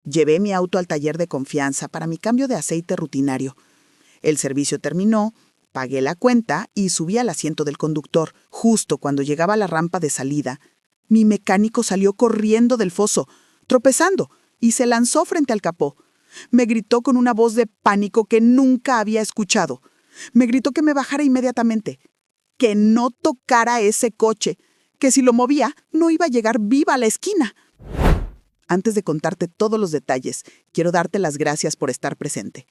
Llevé mi auto al taller de confianza para mi cambio de aceite rutinario. El servicio terminó, pagué la cuenta y subí al asiento del conductor. Justo cuando llegaba a la rampa de salida, mi mecánico salió corriendo del foso, tropezando, y se lanzó frente al capó. Me gritó con una voz de pánico que nunca había escuchado. Me gritó que me bajara inmediatamente, que no tocara ese coche, que si lo movía no iba a llegar viva a la esquina. Antes de contarte todos los detalles, quiero darte las gracias por estar presente.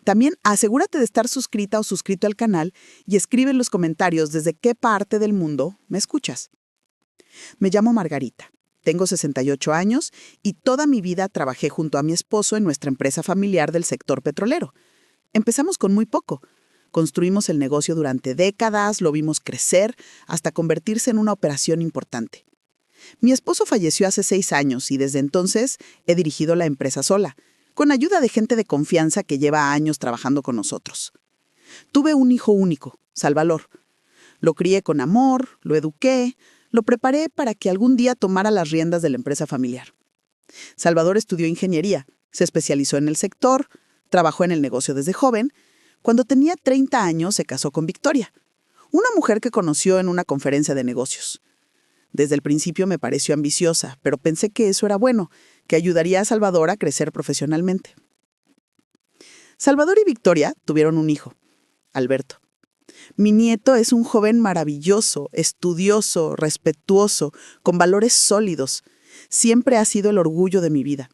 También asegúrate de estar suscrita o suscrito al canal y escribe en los comentarios desde qué parte del mundo me escuchas. Me llamo Margarita, tengo 68 años y toda mi vida trabajé junto a mi esposo en nuestra empresa familiar del sector petrolero. Empezamos con muy poco. Construimos el negocio durante décadas, lo vimos crecer hasta convertirse en una operación importante. Mi esposo falleció hace 6 años y desde entonces he dirigido la empresa sola, con ayuda de gente de confianza que lleva años trabajando con nosotros. Tuve un hijo único, Salvador. Lo crié con amor, lo eduqué, lo preparé para que algún día tomara las riendas de la empresa familiar. Salvador estudió ingeniería, se especializó en el sector, trabajó en el negocio desde joven. Cuando tenía 30 años se casó con Victoria, una mujer que conoció en una conferencia de negocios. Desde el principio me pareció ambiciosa, pero pensé que eso era bueno, que ayudaría a Salvador a crecer profesionalmente. Salvador y Victoria tuvieron un hijo, Alberto. Mi nieto es un joven maravilloso, estudioso, respetuoso, con valores sólidos. Siempre ha sido el orgullo de mi vida.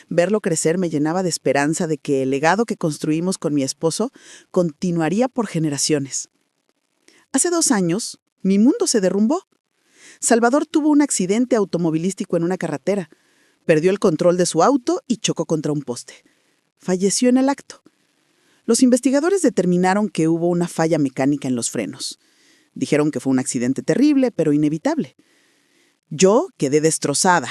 Verlo crecer me llenaba de esperanza de que el legado que construimos con mi esposo continuaría por generaciones. Hace 2 años, mi mundo se derrumbó. Salvador tuvo un accidente automovilístico en una carretera. Perdió el control de su auto y chocó contra un poste. Falleció en el acto. Los investigadores determinaron que hubo una falla mecánica en los frenos. Dijeron que fue un accidente terrible, pero inevitable. Yo quedé destrozada.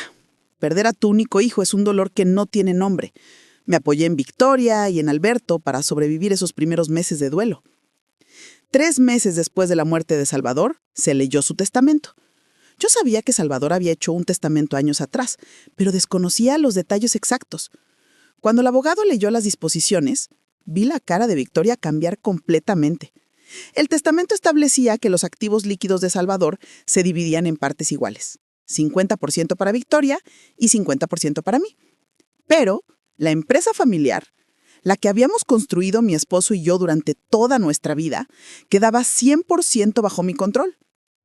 Perder a tu único hijo es un dolor que no tiene nombre. Me apoyé en Victoria y en Alberto para sobrevivir esos primeros meses de duelo. 3 meses después de la muerte de Salvador, se leyó su testamento. Yo sabía que Salvador había hecho un testamento años atrás, pero desconocía los detalles exactos. Cuando el abogado leyó las disposiciones, vi la cara de Victoria cambiar completamente. El testamento establecía que los activos líquidos de Salvador se dividían en partes iguales, 50% para Victoria y 50% para mí. Pero la empresa familiar, la que habíamos construido mi esposo y yo durante toda nuestra vida, quedaba 100% bajo mi control,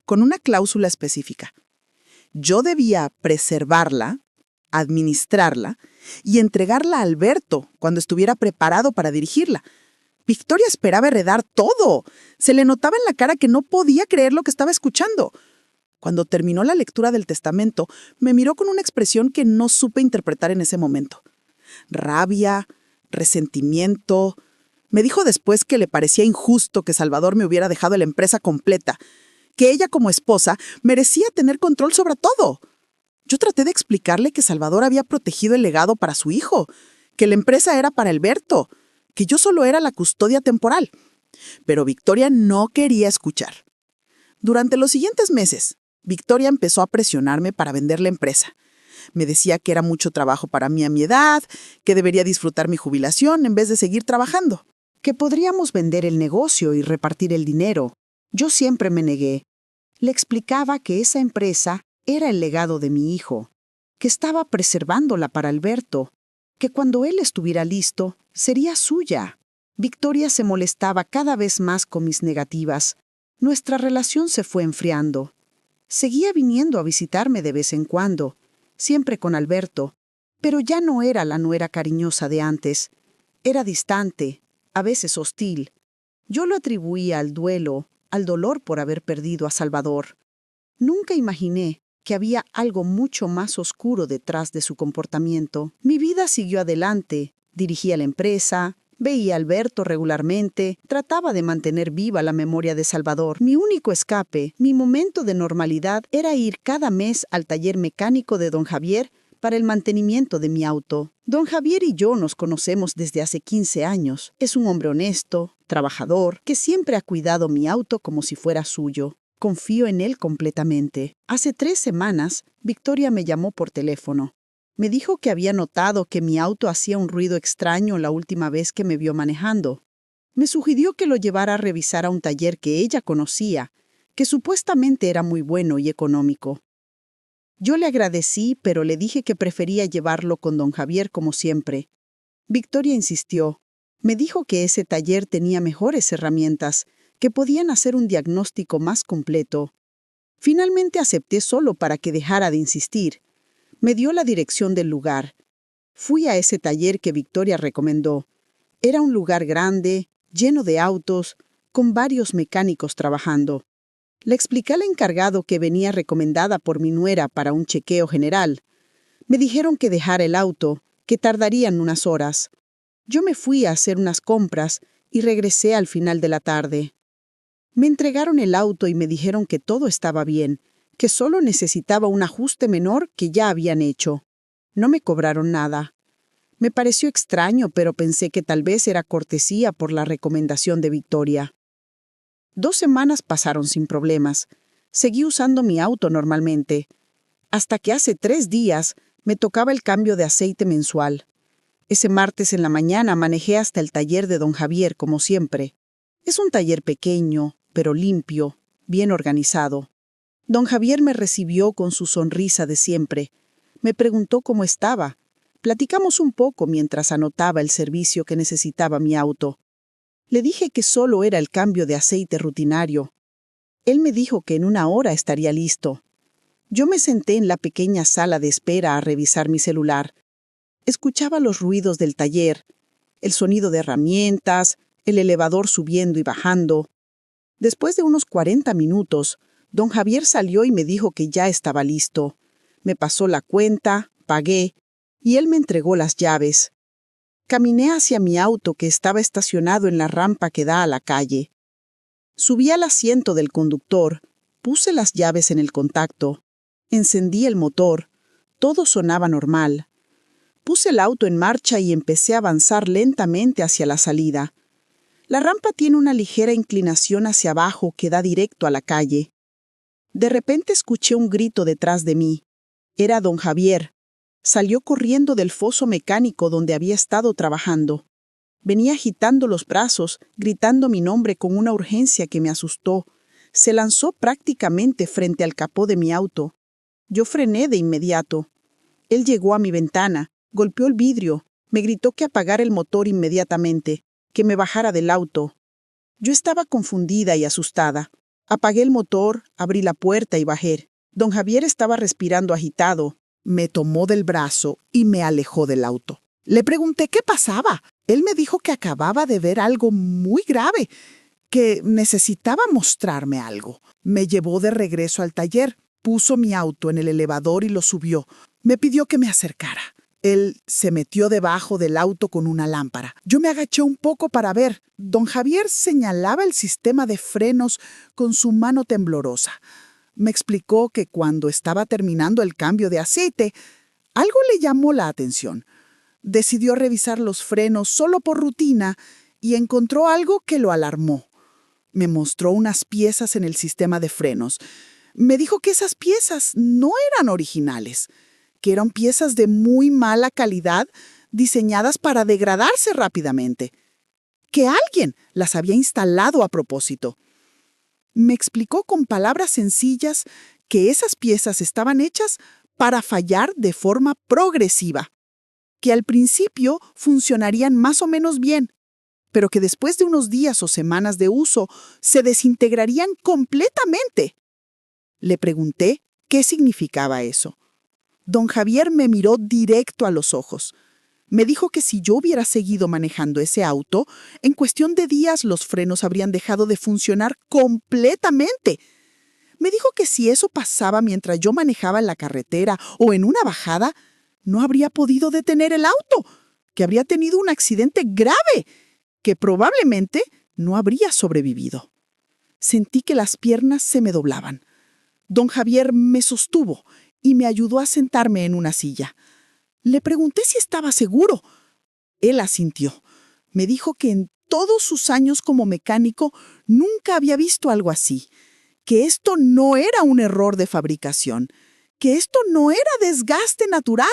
con una cláusula específica. Yo debía preservarla, administrarla y entregarla a Alberto cuando estuviera preparado para dirigirla. Victoria esperaba heredar todo. Se le notaba en la cara que no podía creer lo que estaba escuchando. Cuando terminó la lectura del testamento, me miró con una expresión que no supe interpretar en ese momento. Rabia, resentimiento. Me dijo después que le parecía injusto que Salvador me hubiera dejado la empresa completa, que ella como esposa merecía tener control sobre todo. Yo traté de explicarle que Salvador había protegido el legado para su hijo, que la empresa era para Alberto, que yo solo era la custodia temporal. Pero Victoria no quería escuchar. Durante los siguientes meses, Victoria empezó a presionarme para vender la empresa. Me decía que era mucho trabajo para mí a mi edad, que debería disfrutar mi jubilación en vez de seguir trabajando. Que podríamos vender el negocio y repartir el dinero. Yo siempre me negué. Le explicaba que esa empresa era el legado de mi hijo, que estaba preservándola para Alberto, que cuando él estuviera listo, sería suya. Victoria se molestaba cada vez más con mis negativas. Nuestra relación se fue enfriando. Seguía viniendo a visitarme de vez en cuando, siempre con Alberto, pero ya no era la nuera cariñosa de antes. Era distante, a veces hostil. Yo lo atribuía al duelo, al dolor por haber perdido a Salvador. Nunca imaginé que había algo mucho más oscuro detrás de su comportamiento. Mi vida siguió adelante, dirigía la empresa, veía a Alberto regularmente, trataba de mantener viva la memoria de Salvador. Mi único escape, mi momento de normalidad, era ir cada mes al taller mecánico de don Javier para el mantenimiento de mi auto. Don Javier y yo nos conocemos desde hace 15 años. Es un hombre honesto, trabajador, que siempre ha cuidado mi auto como si fuera suyo. Confío en él completamente. Hace 3 semanas, Victoria me llamó por teléfono. Me dijo que había notado que mi auto hacía un ruido extraño la última vez que me vio manejando. Me sugirió que lo llevara a revisar a un taller que ella conocía, que supuestamente era muy bueno y económico. Yo le agradecí, pero le dije que prefería llevarlo con don Javier como siempre. Victoria insistió. Me dijo que ese taller tenía mejores herramientas, que podían hacer un diagnóstico más completo. Finalmente acepté solo para que dejara de insistir. Me dio la dirección del lugar. Fui a ese taller que Victoria recomendó. Era un lugar grande, lleno de autos, con varios mecánicos trabajando. Le expliqué al encargado que venía recomendada por mi nuera para un chequeo general. Me dijeron que dejara el auto, que tardarían unas horas. Yo me fui a hacer unas compras y regresé al final de la tarde. Me entregaron el auto y me dijeron que todo estaba bien, que solo necesitaba un ajuste menor que ya habían hecho. No me cobraron nada. Me pareció extraño, pero pensé que tal vez era cortesía por la recomendación de Victoria. 2 semanas pasaron sin problemas. Seguí usando mi auto normalmente, hasta que hace 3 días me tocaba el cambio de aceite mensual. Ese martes en la mañana manejé hasta el taller de don Javier, como siempre. Es un taller pequeño, pero limpio, bien organizado. Don Javier me recibió con su sonrisa de siempre. Me preguntó cómo estaba. Platicamos un poco mientras anotaba el servicio que necesitaba mi auto. Le dije que solo era el cambio de aceite rutinario. Él me dijo que en 1 hora estaría listo. Yo me senté en la pequeña sala de espera a revisar mi celular. Escuchaba los ruidos del taller, el sonido de herramientas, el elevador subiendo y bajando. Después de unos 40 minutos, don Javier salió y me dijo que ya estaba listo. Me pasó la cuenta, pagué, y él me entregó las llaves. Caminé hacia mi auto que estaba estacionado en la rampa que da a la calle. Subí al asiento del conductor, puse las llaves en el contacto, encendí el motor, todo sonaba normal. Puse el auto en marcha y empecé a avanzar lentamente hacia la salida. La rampa tiene una ligera inclinación hacia abajo que da directo a la calle. De repente escuché un grito detrás de mí. Era don Javier. Salió corriendo del foso mecánico donde había estado trabajando. Venía agitando los brazos, gritando mi nombre con una urgencia que me asustó. Se lanzó prácticamente frente al capó de mi auto. Yo frené de inmediato. Él llegó a mi ventana, golpeó el vidrio, me gritó que apagara el motor inmediatamente, que me bajara del auto. Yo estaba confundida y asustada. Apagué el motor, abrí la puerta y bajé. Don Javier estaba respirando agitado. Me tomó del brazo y me alejó del auto. Le pregunté qué pasaba. Él me dijo que acababa de ver algo muy grave, que necesitaba mostrarme algo. Me llevó de regreso al taller, puso mi auto en el elevador y lo subió. Me pidió que me acercara. Él se metió debajo del auto con una lámpara. Yo me agaché un poco para ver. Don Javier señalaba el sistema de frenos con su mano temblorosa. Me explicó que cuando estaba terminando el cambio de aceite, algo le llamó la atención. Decidió revisar los frenos solo por rutina y encontró algo que lo alarmó. Me mostró unas piezas en el sistema de frenos. Me dijo que esas piezas no eran originales, que eran piezas de muy mala calidad diseñadas para degradarse rápidamente, que alguien las había instalado a propósito. Me explicó con palabras sencillas que esas piezas estaban hechas para fallar de forma progresiva, que al principio funcionarían más o menos bien, pero que después de unos días o semanas de uso se desintegrarían completamente. Le pregunté qué significaba eso. Don Javier me miró directo a los ojos. Me dijo que si yo hubiera seguido manejando ese auto, en cuestión de días los frenos habrían dejado de funcionar completamente. Me dijo que si eso pasaba mientras yo manejaba en la carretera o en una bajada, no habría podido detener el auto, que habría tenido un accidente grave, que probablemente no habría sobrevivido. Sentí que las piernas se me doblaban. Don Javier me sostuvo y me ayudó a sentarme en una silla. Le pregunté si estaba seguro. Él asintió. Me dijo que en todos sus años como mecánico nunca había visto algo así, que esto no era un error de fabricación, que esto no era desgaste natural,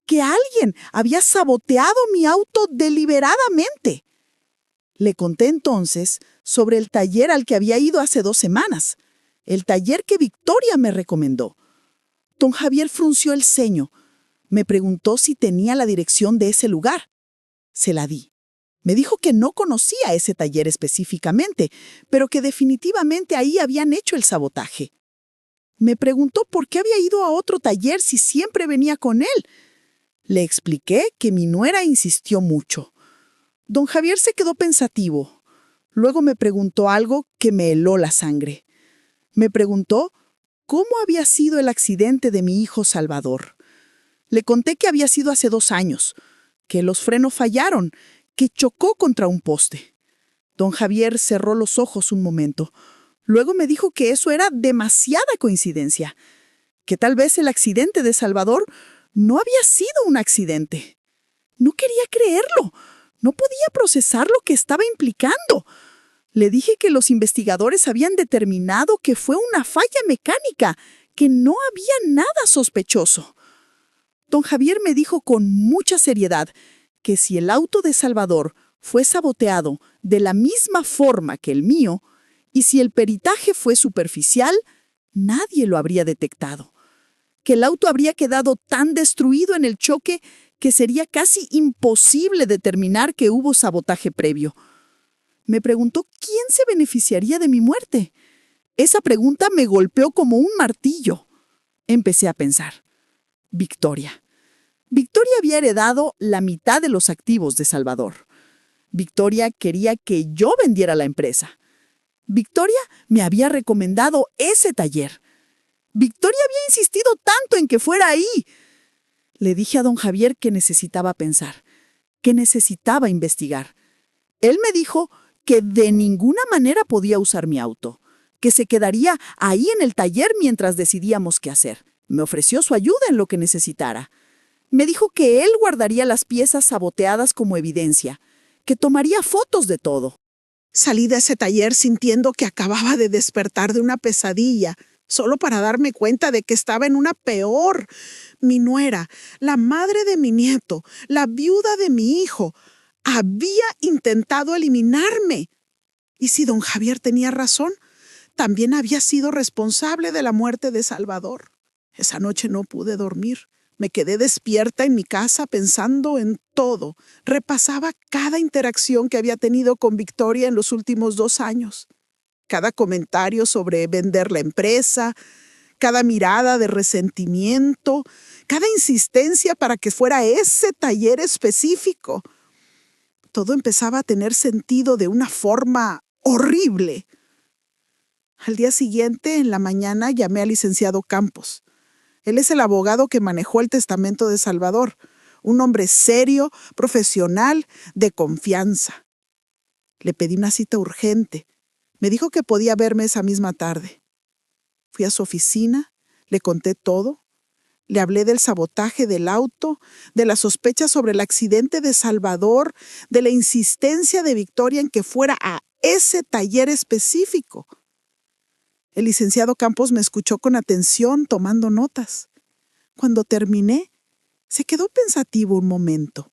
que alguien había saboteado mi auto deliberadamente. Le conté entonces sobre el taller al que había ido hace 2 semanas, el taller que Victoria me recomendó. Don Javier frunció el ceño. Me preguntó si tenía la dirección de ese lugar. Se la di. Me dijo que no conocía ese taller específicamente, pero que definitivamente ahí habían hecho el sabotaje. Me preguntó por qué había ido a otro taller si siempre venía con él. Le expliqué que mi nuera insistió mucho. Don Javier se quedó pensativo. Luego me preguntó algo que me heló la sangre. Me preguntó cómo había sido el accidente de mi hijo Salvador. Le conté que había sido hace 2 años, que los frenos fallaron, que chocó contra un poste. Don Javier cerró los ojos un momento. Luego me dijo que eso era demasiada coincidencia, que tal vez el accidente de Salvador no había sido un accidente. No quería creerlo. No podía procesar lo que estaba implicando. Le dije que los investigadores habían determinado que fue una falla mecánica, que no había nada sospechoso. Don Javier me dijo con mucha seriedad que si el auto de Salvador fue saboteado de la misma forma que el mío, y si el peritaje fue superficial, nadie lo habría detectado. Que el auto habría quedado tan destruido en el choque que sería casi imposible determinar que hubo sabotaje previo. Me preguntó quién se beneficiaría de mi muerte. Esa pregunta me golpeó como un martillo. Empecé a pensar. Victoria. Victoria había heredado la mitad de los activos de Salvador. Victoria quería que yo vendiera la empresa. Victoria me había recomendado ese taller. Victoria había insistido tanto en que fuera ahí. Le dije a don Javier que necesitaba pensar, que necesitaba investigar. Él me dijo que de ninguna manera podía usar mi auto, que se quedaría ahí en el taller mientras decidíamos qué hacer. Me ofreció su ayuda en lo que necesitara. Me dijo que él guardaría las piezas saboteadas como evidencia, que tomaría fotos de todo. Salí de ese taller sintiendo que acababa de despertar de una pesadilla, solo para darme cuenta de que estaba en una peor. Mi nuera, la madre de mi nieto, la viuda de mi hijo, había intentado eliminarme. Y si don Javier tenía razón, también había sido responsable de la muerte de Salvador. Esa noche no pude dormir. Me quedé despierta en mi casa pensando en todo. Repasaba cada interacción que había tenido con Victoria en los últimos 2 años. Cada comentario sobre vender la empresa, cada mirada de resentimiento, cada insistencia para que fuera ese taller específico. Todo empezaba a tener sentido de una forma horrible. Al día siguiente, en la mañana, llamé al licenciado Campos. Él es el abogado que manejó el testamento de Salvador, un hombre serio, profesional, de confianza. Le pedí una cita urgente. Me dijo que podía verme esa misma tarde. Fui a su oficina, le conté todo. Le hablé del sabotaje del auto, de la sospecha sobre el accidente de Salvador, de la insistencia de Victoria en que fuera a ese taller específico. El licenciado Campos me escuchó con atención, tomando notas. Cuando terminé, se quedó pensativo un momento.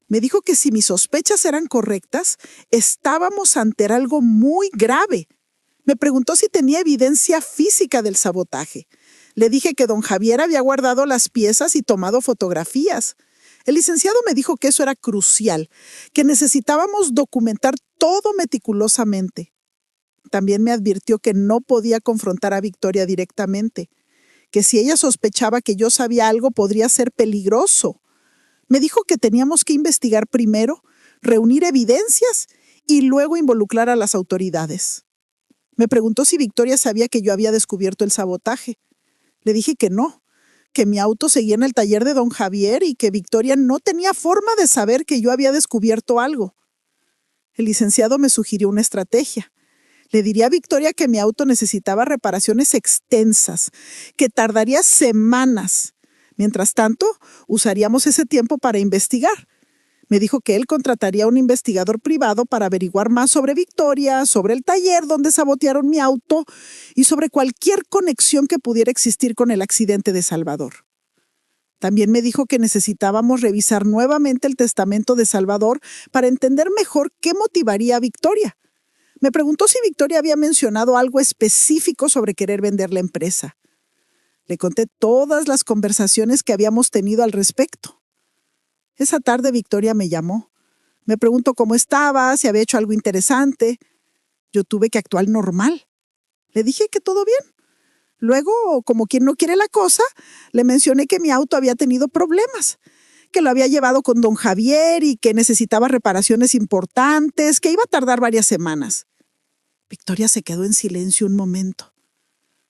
Me dijo que si mis sospechas eran correctas, estábamos ante algo muy grave. Me preguntó si tenía evidencia física del sabotaje. Le dije que don Javier había guardado las piezas y tomado fotografías. El licenciado me dijo que eso era crucial, que necesitábamos documentar todo meticulosamente. También me advirtió que no podía confrontar a Victoria directamente, que si ella sospechaba que yo sabía algo podría ser peligroso. Me dijo que teníamos que investigar primero, reunir evidencias y luego involucrar a las autoridades. Me preguntó si Victoria sabía que yo había descubierto el sabotaje. Le dije que no, que mi auto seguía en el taller de don Javier y que Victoria no tenía forma de saber que yo había descubierto algo. El licenciado me sugirió una estrategia. Le diría a Victoria que mi auto necesitaba reparaciones extensas, que tardaría semanas. Mientras tanto, usaríamos ese tiempo para investigar. Me dijo que él contrataría a un investigador privado para averiguar más sobre Victoria, sobre el taller donde sabotearon mi auto y sobre cualquier conexión que pudiera existir con el accidente de Salvador. También me dijo que necesitábamos revisar nuevamente el testamento de Salvador para entender mejor qué motivaría a Victoria. Me preguntó si Victoria había mencionado algo específico sobre querer vender la empresa. Le conté todas las conversaciones que habíamos tenido al respecto. Esa tarde Victoria me llamó. Me preguntó cómo estaba, si había hecho algo interesante. Yo tuve que actuar normal. Le dije que todo bien. Luego, como quien no quiere la cosa, le mencioné que mi auto había tenido problemas, que lo había llevado con don Javier y que necesitaba reparaciones importantes, que iba a tardar varias semanas. Victoria se quedó en silencio un momento.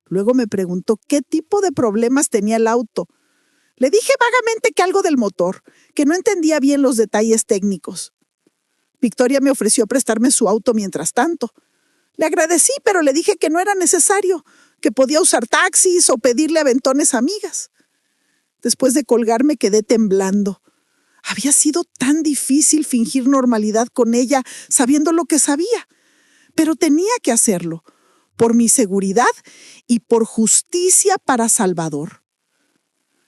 Luego me preguntó qué tipo de problemas tenía el auto. Le dije vagamente que algo del motor, que no entendía bien los detalles técnicos. Victoria me ofreció prestarme su auto mientras tanto. Le agradecí, pero le dije que no era necesario, que podía usar taxis o pedirle aventones a amigas. Después de colgar me quedé temblando. Había sido tan difícil fingir normalidad con ella, sabiendo lo que sabía. Pero tenía que hacerlo, por mi seguridad y por justicia para Salvador.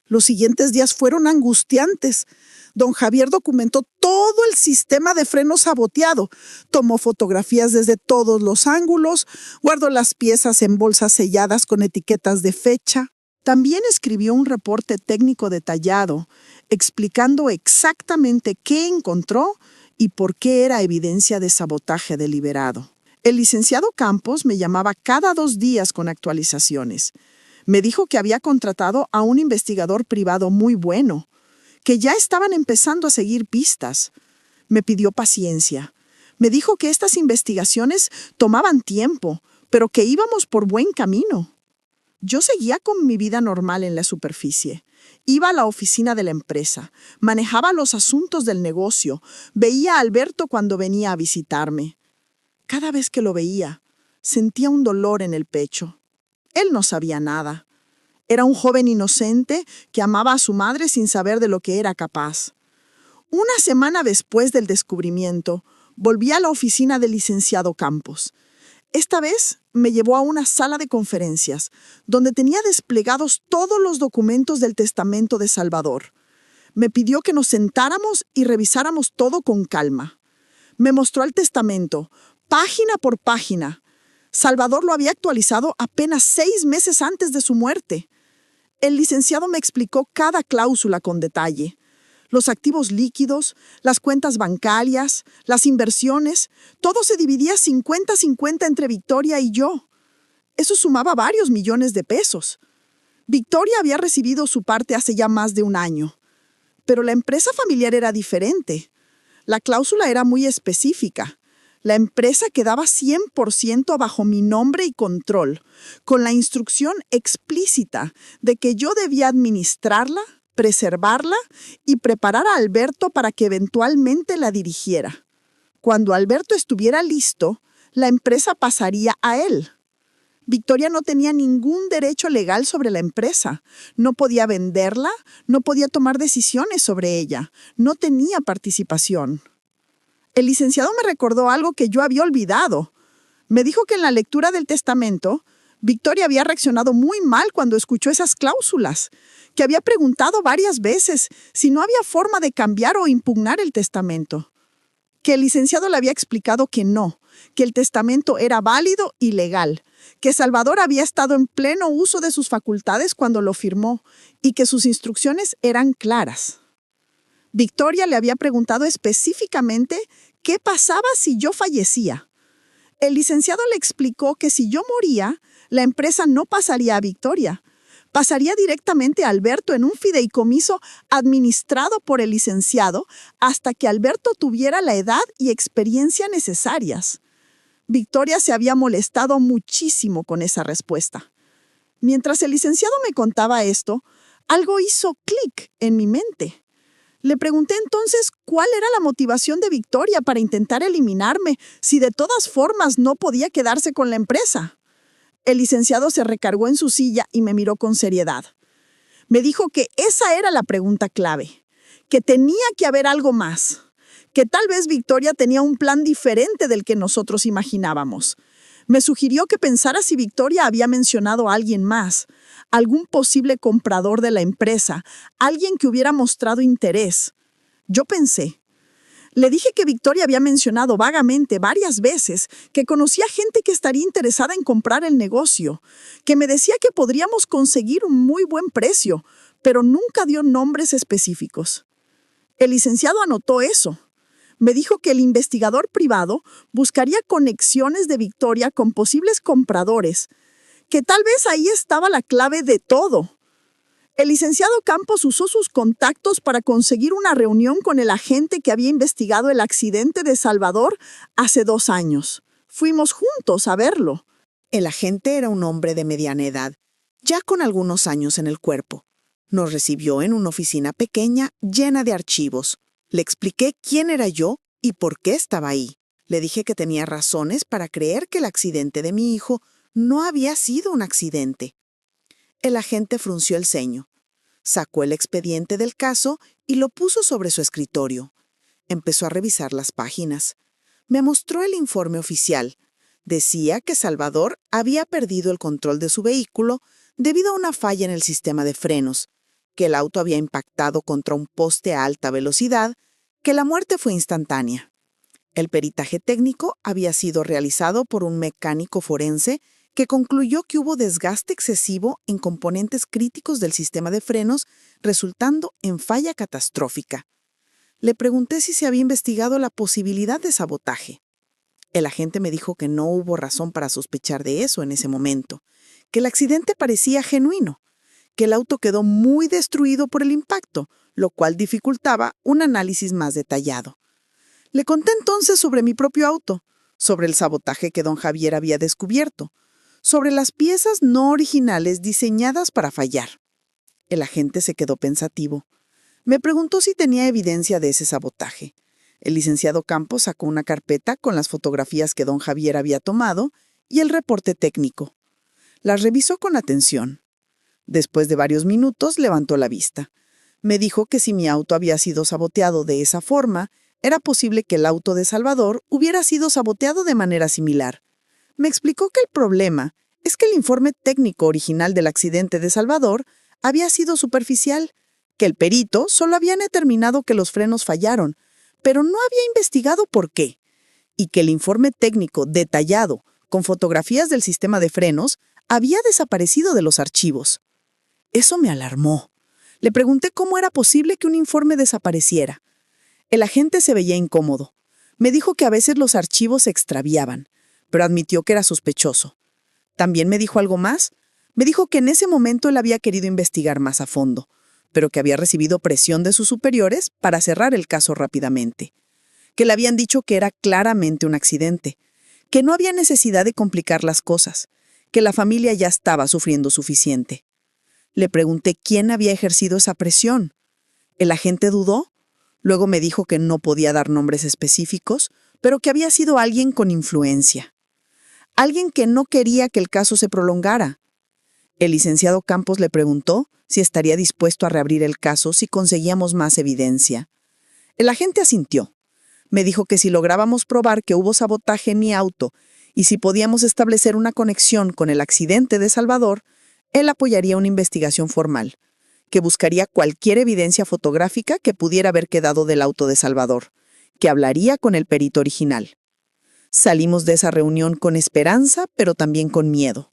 Los siguientes días fueron angustiantes. Don Javier documentó todo el sistema de freno saboteado, tomó fotografías desde todos los ángulos, guardó las piezas en bolsas selladas con etiquetas de fecha. También escribió un reporte técnico detallado, explicando exactamente qué encontró y por qué era evidencia de sabotaje deliberado. El licenciado Campos me llamaba cada 2 días con actualizaciones. Me dijo que había contratado a un investigador privado muy bueno, que ya estaban empezando a seguir pistas. Me pidió paciencia. Me dijo que estas investigaciones tomaban tiempo, pero que íbamos por buen camino. Yo seguía con mi vida normal en la superficie. Iba a la oficina de la empresa, manejaba los asuntos del negocio, veía a Alberto cuando venía a visitarme. Cada vez que lo veía, sentía un dolor en el pecho. Él no sabía nada. Era un joven inocente que amaba a su madre sin saber de lo que era capaz. Una semana después del descubrimiento, volví a la oficina del licenciado Campos. Esta vez me llevó a una sala de conferencias, donde tenía desplegados todos los documentos del testamento de Salvador. Me pidió que nos sentáramos y revisáramos todo con calma. Me mostró el testamento, página por página. Salvador lo había actualizado apenas 6 meses antes de su muerte. El licenciado me explicó cada cláusula con detalle. Los activos líquidos, las cuentas bancarias, las inversiones, todo se dividía 50-50 entre Victoria y yo. Eso sumaba varios millones de pesos. Victoria había recibido su parte hace ya más de 1 año. Pero la empresa familiar era diferente. La cláusula era muy específica. La empresa quedaba 100% bajo mi nombre y control, con la instrucción explícita de que yo debía administrarla, preservarla y preparar a Alberto para que eventualmente la dirigiera. Cuando Alberto estuviera listo, la empresa pasaría a él. Victoria no tenía ningún derecho legal sobre la empresa. No podía venderla, no podía tomar decisiones sobre ella, no tenía participación. El licenciado me recordó algo que yo había olvidado. Me dijo que en la lectura del testamento, Victoria había reaccionado muy mal cuando escuchó esas cláusulas, que había preguntado varias veces si no había forma de cambiar o impugnar el testamento. Que el licenciado le había explicado que no, que el testamento era válido y legal, que Salvador había estado en pleno uso de sus facultades cuando lo firmó y que sus instrucciones eran claras. Victoria le había preguntado específicamente qué pasaba si yo fallecía. El licenciado le explicó que si yo moría, la empresa no pasaría a Victoria. Pasaría directamente a Alberto en un fideicomiso administrado por el licenciado hasta que Alberto tuviera la edad y experiencia necesarias. Victoria se había molestado muchísimo con esa respuesta. Mientras el licenciado me contaba esto, algo hizo clic en mi mente. Le pregunté entonces cuál era la motivación de Victoria para intentar eliminarme si de todas formas no podía quedarse con la empresa. El licenciado se recargó en su silla y me miró con seriedad. Me dijo que esa era la pregunta clave, que tenía que haber algo más, que tal vez Victoria tenía un plan diferente del que nosotros imaginábamos. Me sugirió que pensara si Victoria había mencionado a alguien más, algún posible comprador de la empresa, alguien que hubiera mostrado interés. Yo pensé. Le dije que Victoria había mencionado vagamente varias veces que conocía gente que estaría interesada en comprar el negocio, que me decía que podríamos conseguir un muy buen precio, pero nunca dio nombres específicos. El licenciado anotó eso. Me dijo que el investigador privado buscaría conexiones de Victoria con posibles compradores, que tal vez ahí estaba la clave de todo. El licenciado Campos usó sus contactos para conseguir una reunión con el agente que había investigado el accidente de Salvador hace 2 años. Fuimos juntos a verlo. El agente era un hombre de mediana edad, ya con algunos años en el cuerpo. Nos recibió en una oficina pequeña llena de archivos. Le expliqué quién era yo y por qué estaba ahí. Le dije que tenía razones para creer que el accidente de mi hijo no había sido un accidente. El agente frunció el ceño. Sacó el expediente del caso y lo puso sobre su escritorio. Empezó a revisar las páginas. Me mostró el informe oficial. Decía que Salvador había perdido el control de su vehículo debido a una falla en el sistema de frenos, que el auto había impactado contra un poste a alta velocidad, que la muerte fue instantánea. El peritaje técnico había sido realizado por un mecánico forense que concluyó que hubo desgaste excesivo en componentes críticos del sistema de frenos, resultando en falla catastrófica. Le pregunté si se había investigado la posibilidad de sabotaje. El agente me dijo que no hubo razón para sospechar de eso en ese momento, que el accidente parecía genuino, que el auto quedó muy destruido por el impacto, lo cual dificultaba un análisis más detallado. Le conté entonces sobre mi propio auto, sobre el sabotaje que don Javier había descubierto, sobre las piezas no originales diseñadas para fallar. El agente se quedó pensativo. Me preguntó si tenía evidencia de ese sabotaje. El licenciado Campos sacó una carpeta con las fotografías que don Javier había tomado y el reporte técnico. Las revisó con atención. Después de varios minutos levantó la vista. Me dijo que si mi auto había sido saboteado de esa forma, era posible que el auto de Salvador hubiera sido saboteado de manera similar. Me explicó que el problema es que el informe técnico original del accidente de Salvador había sido superficial, que el perito solo había determinado que los frenos fallaron, pero no había investigado por qué, y que el informe técnico detallado, con fotografías del sistema de frenos, había desaparecido de los archivos. Eso me alarmó. Le pregunté cómo era posible que un informe desapareciera. El agente se veía incómodo. Me dijo que a veces los archivos se extraviaban, pero admitió que era sospechoso. También me dijo algo más. Me dijo que en ese momento él había querido investigar más a fondo, pero que había recibido presión de sus superiores para cerrar el caso rápidamente. Que le habían dicho que era claramente un accidente, que no había necesidad de complicar las cosas, que la familia ya estaba sufriendo suficiente. Le pregunté quién había ejercido esa presión. El agente dudó. Luego me dijo que no podía dar nombres específicos, pero que había sido alguien con influencia. Alguien que no quería que el caso se prolongara. El licenciado Campos le preguntó si estaría dispuesto a reabrir el caso si conseguíamos más evidencia. El agente asintió. Me dijo que si lográbamos probar que hubo sabotaje en mi auto y si podíamos establecer una conexión con el accidente de Salvador, él apoyaría una investigación formal, que buscaría cualquier evidencia fotográfica que pudiera haber quedado del auto de Salvador, que hablaría con el perito original. Salimos de esa reunión con esperanza, pero también con miedo.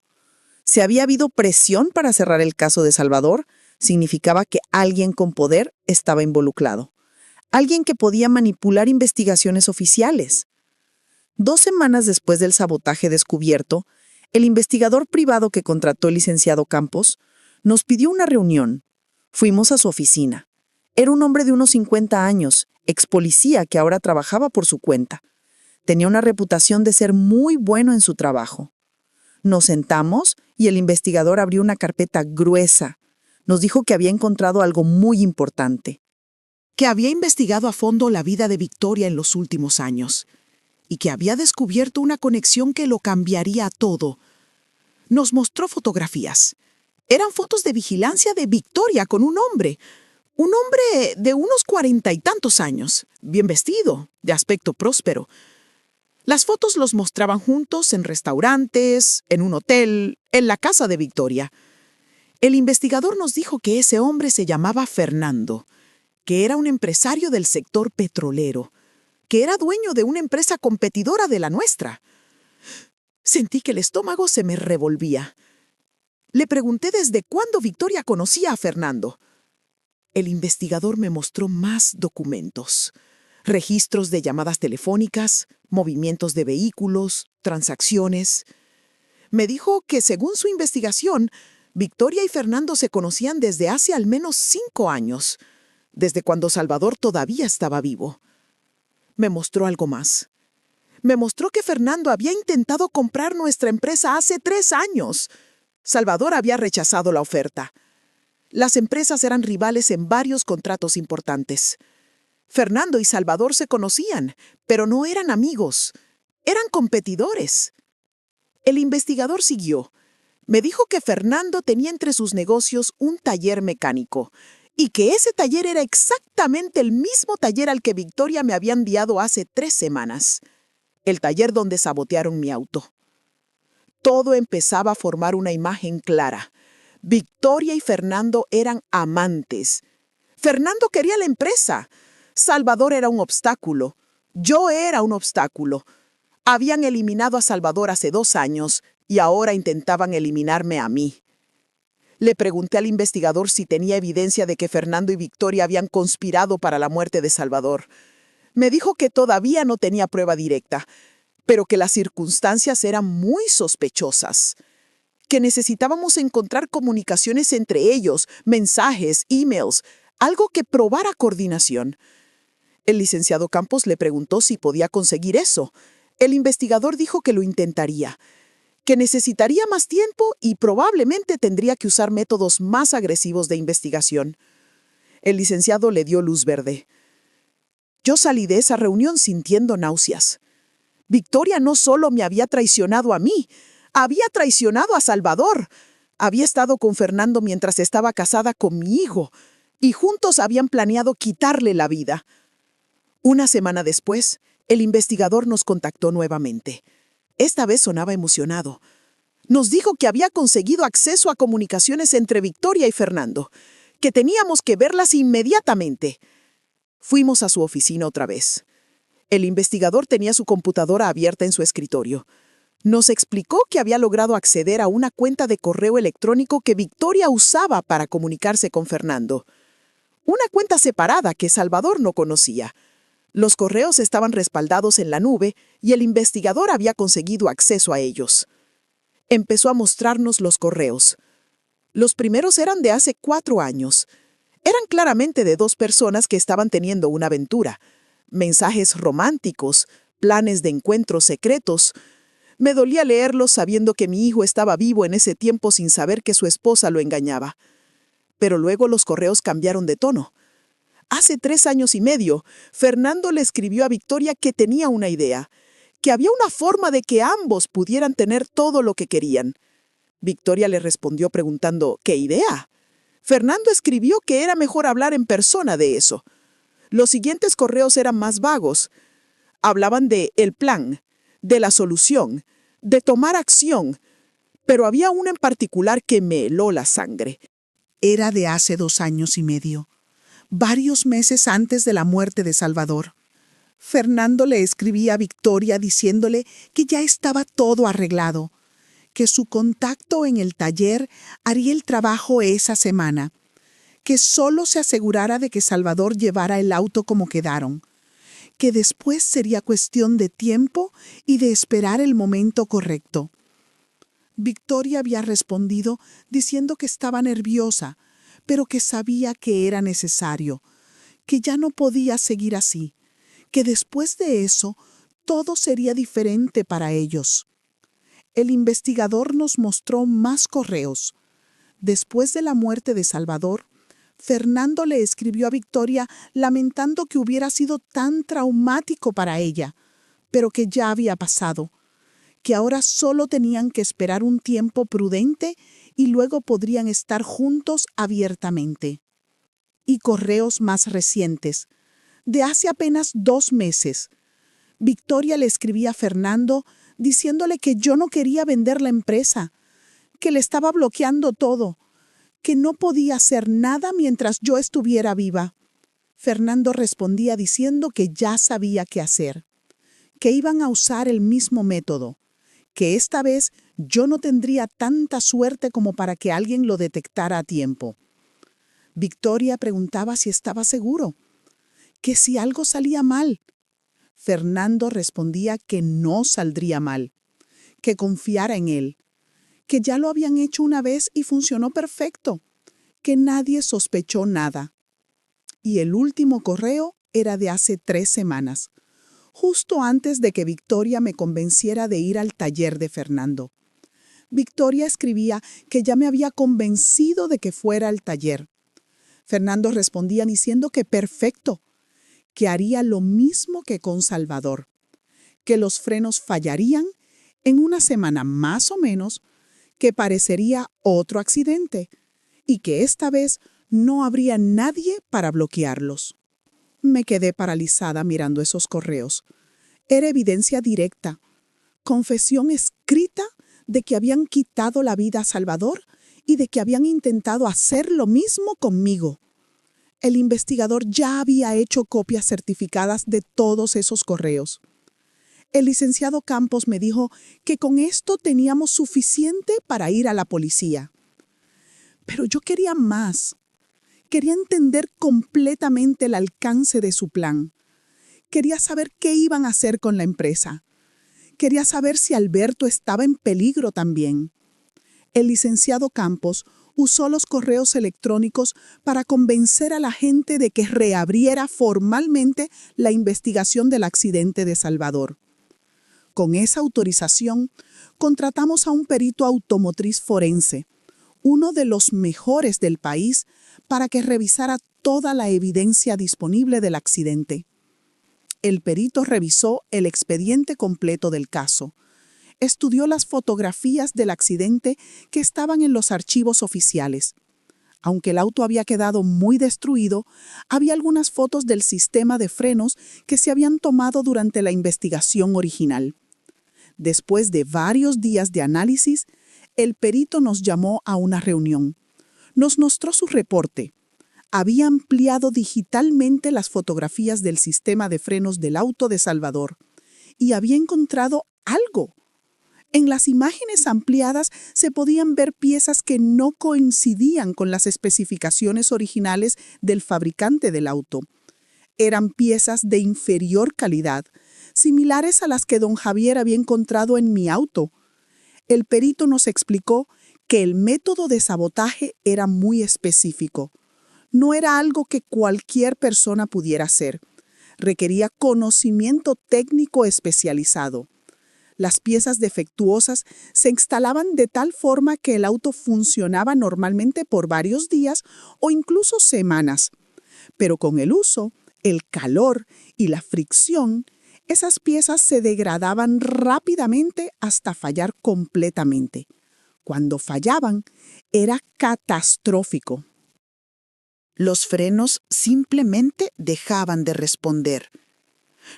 Si había habido presión para cerrar el caso de Salvador, significaba que alguien con poder estaba involucrado. Alguien que podía manipular investigaciones oficiales. 2 semanas después del sabotaje descubierto, el investigador privado que contrató el licenciado Campos nos pidió una reunión. Fuimos a su oficina. Era un hombre de unos 50 años, ex policía que ahora trabajaba por su cuenta. Tenía una reputación de ser muy bueno en su trabajo. Nos sentamos y el investigador abrió una carpeta gruesa. Nos dijo que había encontrado algo muy importante. Que había investigado a fondo la vida de Victoria en los últimos años y que había descubierto una conexión que lo cambiaría todo. Nos mostró fotografías. Eran fotos de vigilancia de Victoria con un hombre de unos 40 y tantos años, bien vestido, de aspecto próspero. Las fotos los mostraban juntos en restaurantes, en un hotel, en la casa de Victoria. El investigador nos dijo que ese hombre se llamaba Fernando, que era un empresario del sector petrolero, que era dueño de una empresa competidora de la nuestra. Sentí que el estómago se me revolvía. Le pregunté desde cuándo Victoria conocía a Fernando. El investigador me mostró más documentos. Registros de llamadas telefónicas, movimientos de vehículos, transacciones. Me dijo que según su investigación, Victoria y Fernando se conocían desde hace al menos 5 años, desde cuando Salvador todavía estaba vivo. Me mostró algo más. Me mostró que Fernando había intentado comprar nuestra empresa hace 3 años. Salvador había rechazado la oferta. Las empresas eran rivales en varios contratos importantes. Fernando y Salvador se conocían, pero no eran amigos. Eran competidores. El investigador siguió. Me dijo que Fernando tenía entre sus negocios un taller mecánico y que ese taller era exactamente el mismo taller al que Victoria me había enviado hace 3 semanas. El taller donde sabotearon mi auto. Todo empezaba a formar una imagen clara. Victoria y Fernando eran amantes. Fernando quería la empresa. Salvador era un obstáculo. Yo era un obstáculo. Habían eliminado a Salvador hace 2 años y ahora intentaban eliminarme a mí. Le pregunté al investigador si tenía evidencia de que Fernando y Victoria habían conspirado para la muerte de Salvador. Me dijo que todavía no tenía prueba directa, pero que las circunstancias eran muy sospechosas. Que necesitábamos encontrar comunicaciones entre ellos, mensajes, emails, algo que probara coordinación. El licenciado Campos le preguntó si podía conseguir eso. El investigador dijo que lo intentaría, que necesitaría más tiempo y probablemente tendría que usar métodos más agresivos de investigación. El licenciado le dio luz verde. Yo salí de esa reunión sintiendo náuseas. Victoria no solo me había traicionado a mí, había traicionado a Salvador. Había estado con Fernando mientras estaba casada con mi hijo, y juntos habían planeado quitarle la vida. Una semana después, el investigador nos contactó nuevamente. Esta vez sonaba emocionado. Nos dijo que había conseguido acceso a comunicaciones entre Victoria y Fernando, que teníamos que verlas inmediatamente. Fuimos a su oficina otra vez. El investigador tenía su computadora abierta en su escritorio. Nos explicó que había logrado acceder a una cuenta de correo electrónico que Victoria usaba para comunicarse con Fernando. Una cuenta separada que Salvador no conocía. Los correos estaban respaldados en la nube y el investigador había conseguido acceso a ellos. Empezó a mostrarnos los correos. Los primeros eran de hace 4 años. Eran claramente de 2 personas que estaban teniendo una aventura. Mensajes románticos, planes de encuentros secretos. Me dolía leerlos sabiendo que mi hijo estaba vivo en ese tiempo sin saber que su esposa lo engañaba. Pero luego los correos cambiaron de tono. Hace 3 años y medio, Fernando le escribió a Victoria que tenía una idea, que había una forma de que ambos pudieran tener todo lo que querían. Victoria le respondió preguntando, ¿qué idea? Fernando escribió que era mejor hablar en persona de eso. Los siguientes correos eran más vagos. Hablaban de el plan, de la solución, de tomar acción, pero había uno en particular que me heló la sangre. Era de hace 2 años y medio, varios meses antes de la muerte de Salvador. Fernando le escribía a Victoria diciéndole que ya estaba todo arreglado, que su contacto en el taller haría el trabajo esa semana, que solo se asegurara de que Salvador llevara el auto como quedaron, que después sería cuestión de tiempo y de esperar el momento correcto. Victoria había respondido diciendo que estaba nerviosa, pero que sabía que era necesario, que ya no podía seguir así, que después de eso todo sería diferente para ellos. El investigador nos mostró más correos. Después de la muerte de Salvador, Fernando le escribió a Victoria lamentando que hubiera sido tan traumático para ella, pero que ya había pasado, que ahora solo tenían que esperar un tiempo prudente y luego podrían estar juntos abiertamente. Y correos más recientes, de hace apenas 2 meses. Victoria le escribía a Fernando diciéndole que yo no quería vender la empresa, que le estaba bloqueando todo, que no podía hacer nada mientras yo estuviera viva. Fernando respondía diciendo que ya sabía qué hacer, que iban a usar el mismo método, que esta vez yo no tendría tanta suerte como para que alguien lo detectara a tiempo. Victoria preguntaba si estaba seguro, que si algo salía mal. Fernando respondía que no saldría mal, que confiara en él, que ya lo habían hecho una vez y funcionó perfecto, que nadie sospechó nada. Y el último correo era de hace 3 semanas, justo antes de que Victoria me convenciera de ir al taller de Fernando. Victoria escribía que ya me había convencido de que fuera al taller. Fernando respondía diciendo que perfecto, que haría lo mismo que con Salvador, que los frenos fallarían en una semana más o menos, que parecería otro accidente y que esta vez no habría nadie para bloquearlos. Me quedé paralizada mirando esos correos. Era evidencia directa, confesión escrita de que habían quitado la vida a Salvador y de que habían intentado hacer lo mismo conmigo. El investigador ya había hecho copias certificadas de todos esos correos. El licenciado Campos me dijo que con esto teníamos suficiente para ir a la policía. Pero yo quería más. Quería entender completamente el alcance de su plan. Quería saber qué iban a hacer con la empresa. Quería saber si Alberto estaba en peligro también. El licenciado Campos usó los correos electrónicos para convencer a la gente de que reabriera formalmente la investigación del accidente de Salvador. Con esa autorización, contratamos a un perito automotriz forense, uno de los mejores del país, para que revisara toda la evidencia disponible del accidente. El perito revisó el expediente completo del caso. Estudió las fotografías del accidente que estaban en los archivos oficiales. Aunque el auto había quedado muy destruido, había algunas fotos del sistema de frenos que se habían tomado durante la investigación original. Después de varios días de análisis, el perito nos llamó a una reunión. Nos mostró su reporte. Había ampliado digitalmente las fotografías del sistema de frenos del auto de Salvador y había encontrado algo. En las imágenes ampliadas se podían ver piezas que no coincidían con las especificaciones originales del fabricante del auto. Eran piezas de inferior calidad, similares a las que don Javier había encontrado en mi auto. El perito nos explicó que el método de sabotaje era muy específico. No era algo que cualquier persona pudiera hacer. Requería conocimiento técnico especializado. Las piezas defectuosas se instalaban de tal forma que el auto funcionaba normalmente por varios días o incluso semanas. Pero con el uso, el calor y la fricción, esas piezas se degradaban rápidamente hasta fallar completamente. Cuando fallaban, era catastrófico. Los frenos simplemente dejaban de responder.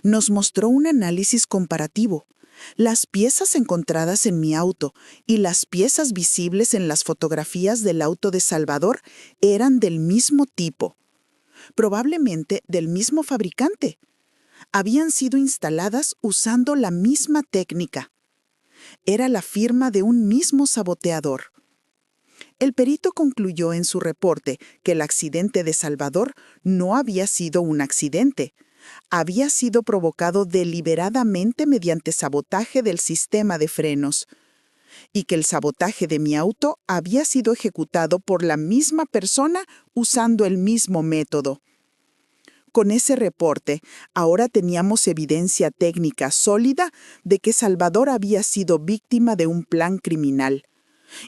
Nos mostró un análisis comparativo. Las piezas encontradas en mi auto y las piezas visibles en las fotografías del auto de Salvador eran del mismo tipo, probablemente del mismo fabricante. Habían sido instaladas usando la misma técnica. Era la firma de un mismo saboteador. El perito concluyó en su reporte que el accidente de Salvador no había sido un accidente. Había sido provocado deliberadamente mediante sabotaje del sistema de frenos, y que el sabotaje de mi auto había sido ejecutado por la misma persona usando el mismo método. Con ese reporte, ahora teníamos evidencia técnica sólida de que Salvador había sido víctima de un plan criminal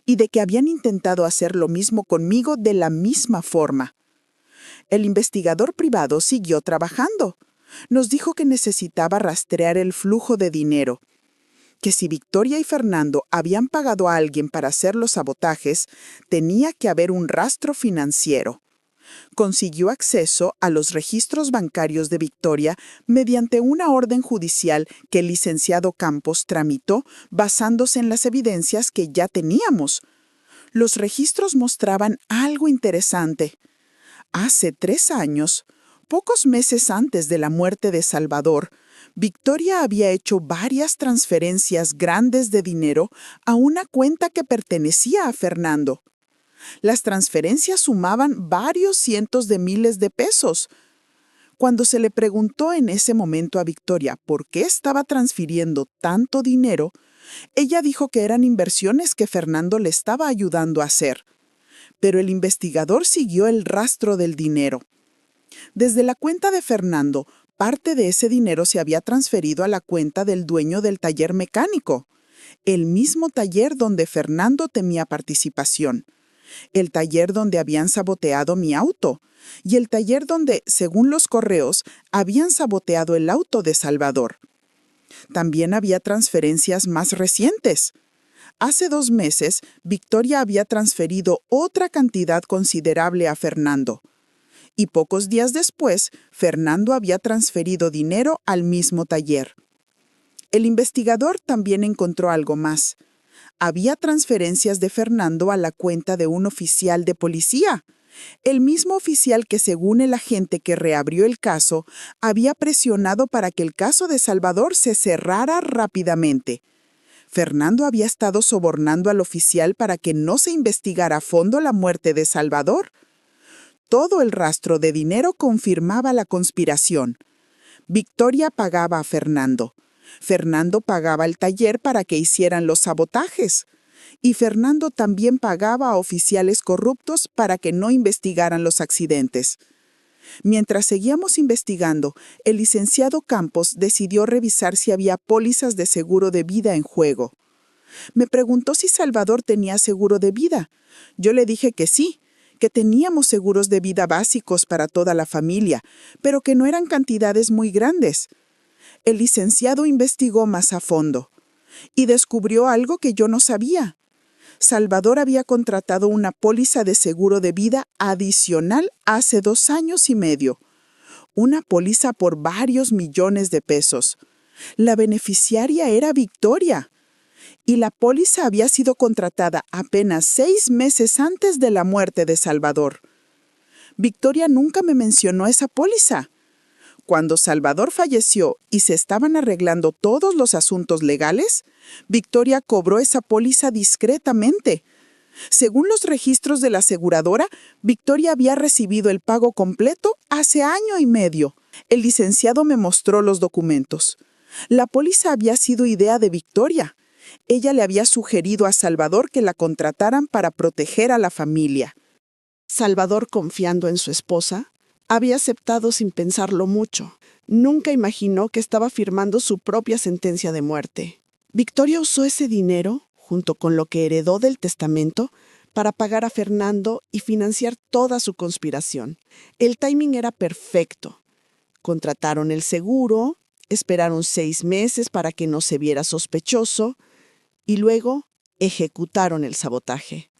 y de que habían intentado hacer lo mismo conmigo de la misma forma. El investigador privado siguió trabajando. Nos dijo que necesitaba rastrear el flujo de dinero, que si Victoria y Fernando habían pagado a alguien para hacer los sabotajes, tenía que haber un rastro financiero. Consiguió acceso a los registros bancarios de Victoria mediante una orden judicial que el licenciado Campos tramitó basándose en las evidencias que ya teníamos. Los registros mostraban algo interesante. Hace 3 años, pocos meses antes de la muerte de Salvador, Victoria había hecho varias transferencias grandes de dinero a una cuenta que pertenecía a Fernando. Las transferencias sumaban varios cientos de miles de pesos. Cuando se le preguntó en ese momento a Victoria por qué estaba transfiriendo tanto dinero, ella dijo que eran inversiones que Fernando le estaba ayudando a hacer. Pero el investigador siguió el rastro del dinero. Desde la cuenta de Fernando, parte de ese dinero se había transferido a la cuenta del dueño del taller mecánico, el mismo taller donde Fernando tenía participación, el taller donde habían saboteado mi auto y el taller donde, según los correos, habían saboteado el auto de Salvador. También había transferencias más recientes. Hace 2 meses, Victoria había transferido otra cantidad considerable a Fernando. Y pocos días después, Fernando había transferido dinero al mismo taller. El investigador también encontró algo más. Había transferencias de Fernando a la cuenta de un oficial de policía. El mismo oficial que, según el agente que reabrió el caso, había presionado para que el caso de Salvador se cerrara rápidamente. Fernando había estado sobornando al oficial para que no se investigara a fondo la muerte de Salvador. Todo el rastro de dinero confirmaba la conspiración. Victoria pagaba a Fernando. Fernando pagaba al taller para que hicieran los sabotajes. Y Fernando también pagaba a oficiales corruptos para que no investigaran los accidentes. Mientras seguíamos investigando, el licenciado Campos decidió revisar si había pólizas de seguro de vida en juego. Me preguntó si Salvador tenía seguro de vida. Yo le dije que sí, que teníamos seguros de vida básicos para toda la familia, pero que no eran cantidades muy grandes. El licenciado investigó más a fondo y descubrió algo que yo no sabía. Salvador había contratado una póliza de seguro de vida adicional hace 2 años y medio. Una póliza por varios millones de pesos. La beneficiaria era Victoria. Y la póliza había sido contratada apenas 6 meses antes de la muerte de Salvador. Victoria nunca me mencionó esa póliza. Cuando Salvador falleció y se estaban arreglando todos los asuntos legales, Victoria cobró esa póliza discretamente. Según los registros de la aseguradora, Victoria había recibido el pago completo hace 1 año y medio. El licenciado me mostró los documentos. La póliza había sido idea de Victoria. Ella le había sugerido a Salvador que la contrataran para proteger a la familia. Salvador, confiando en su esposa, había aceptado sin pensarlo mucho. Nunca imaginó que estaba firmando su propia sentencia de muerte. Victoria usó ese dinero, junto con lo que heredó del testamento, para pagar a Fernando y financiar toda su conspiración. El timing era perfecto. Contrataron el seguro, esperaron 6 meses para que no se viera sospechoso y luego ejecutaron el sabotaje.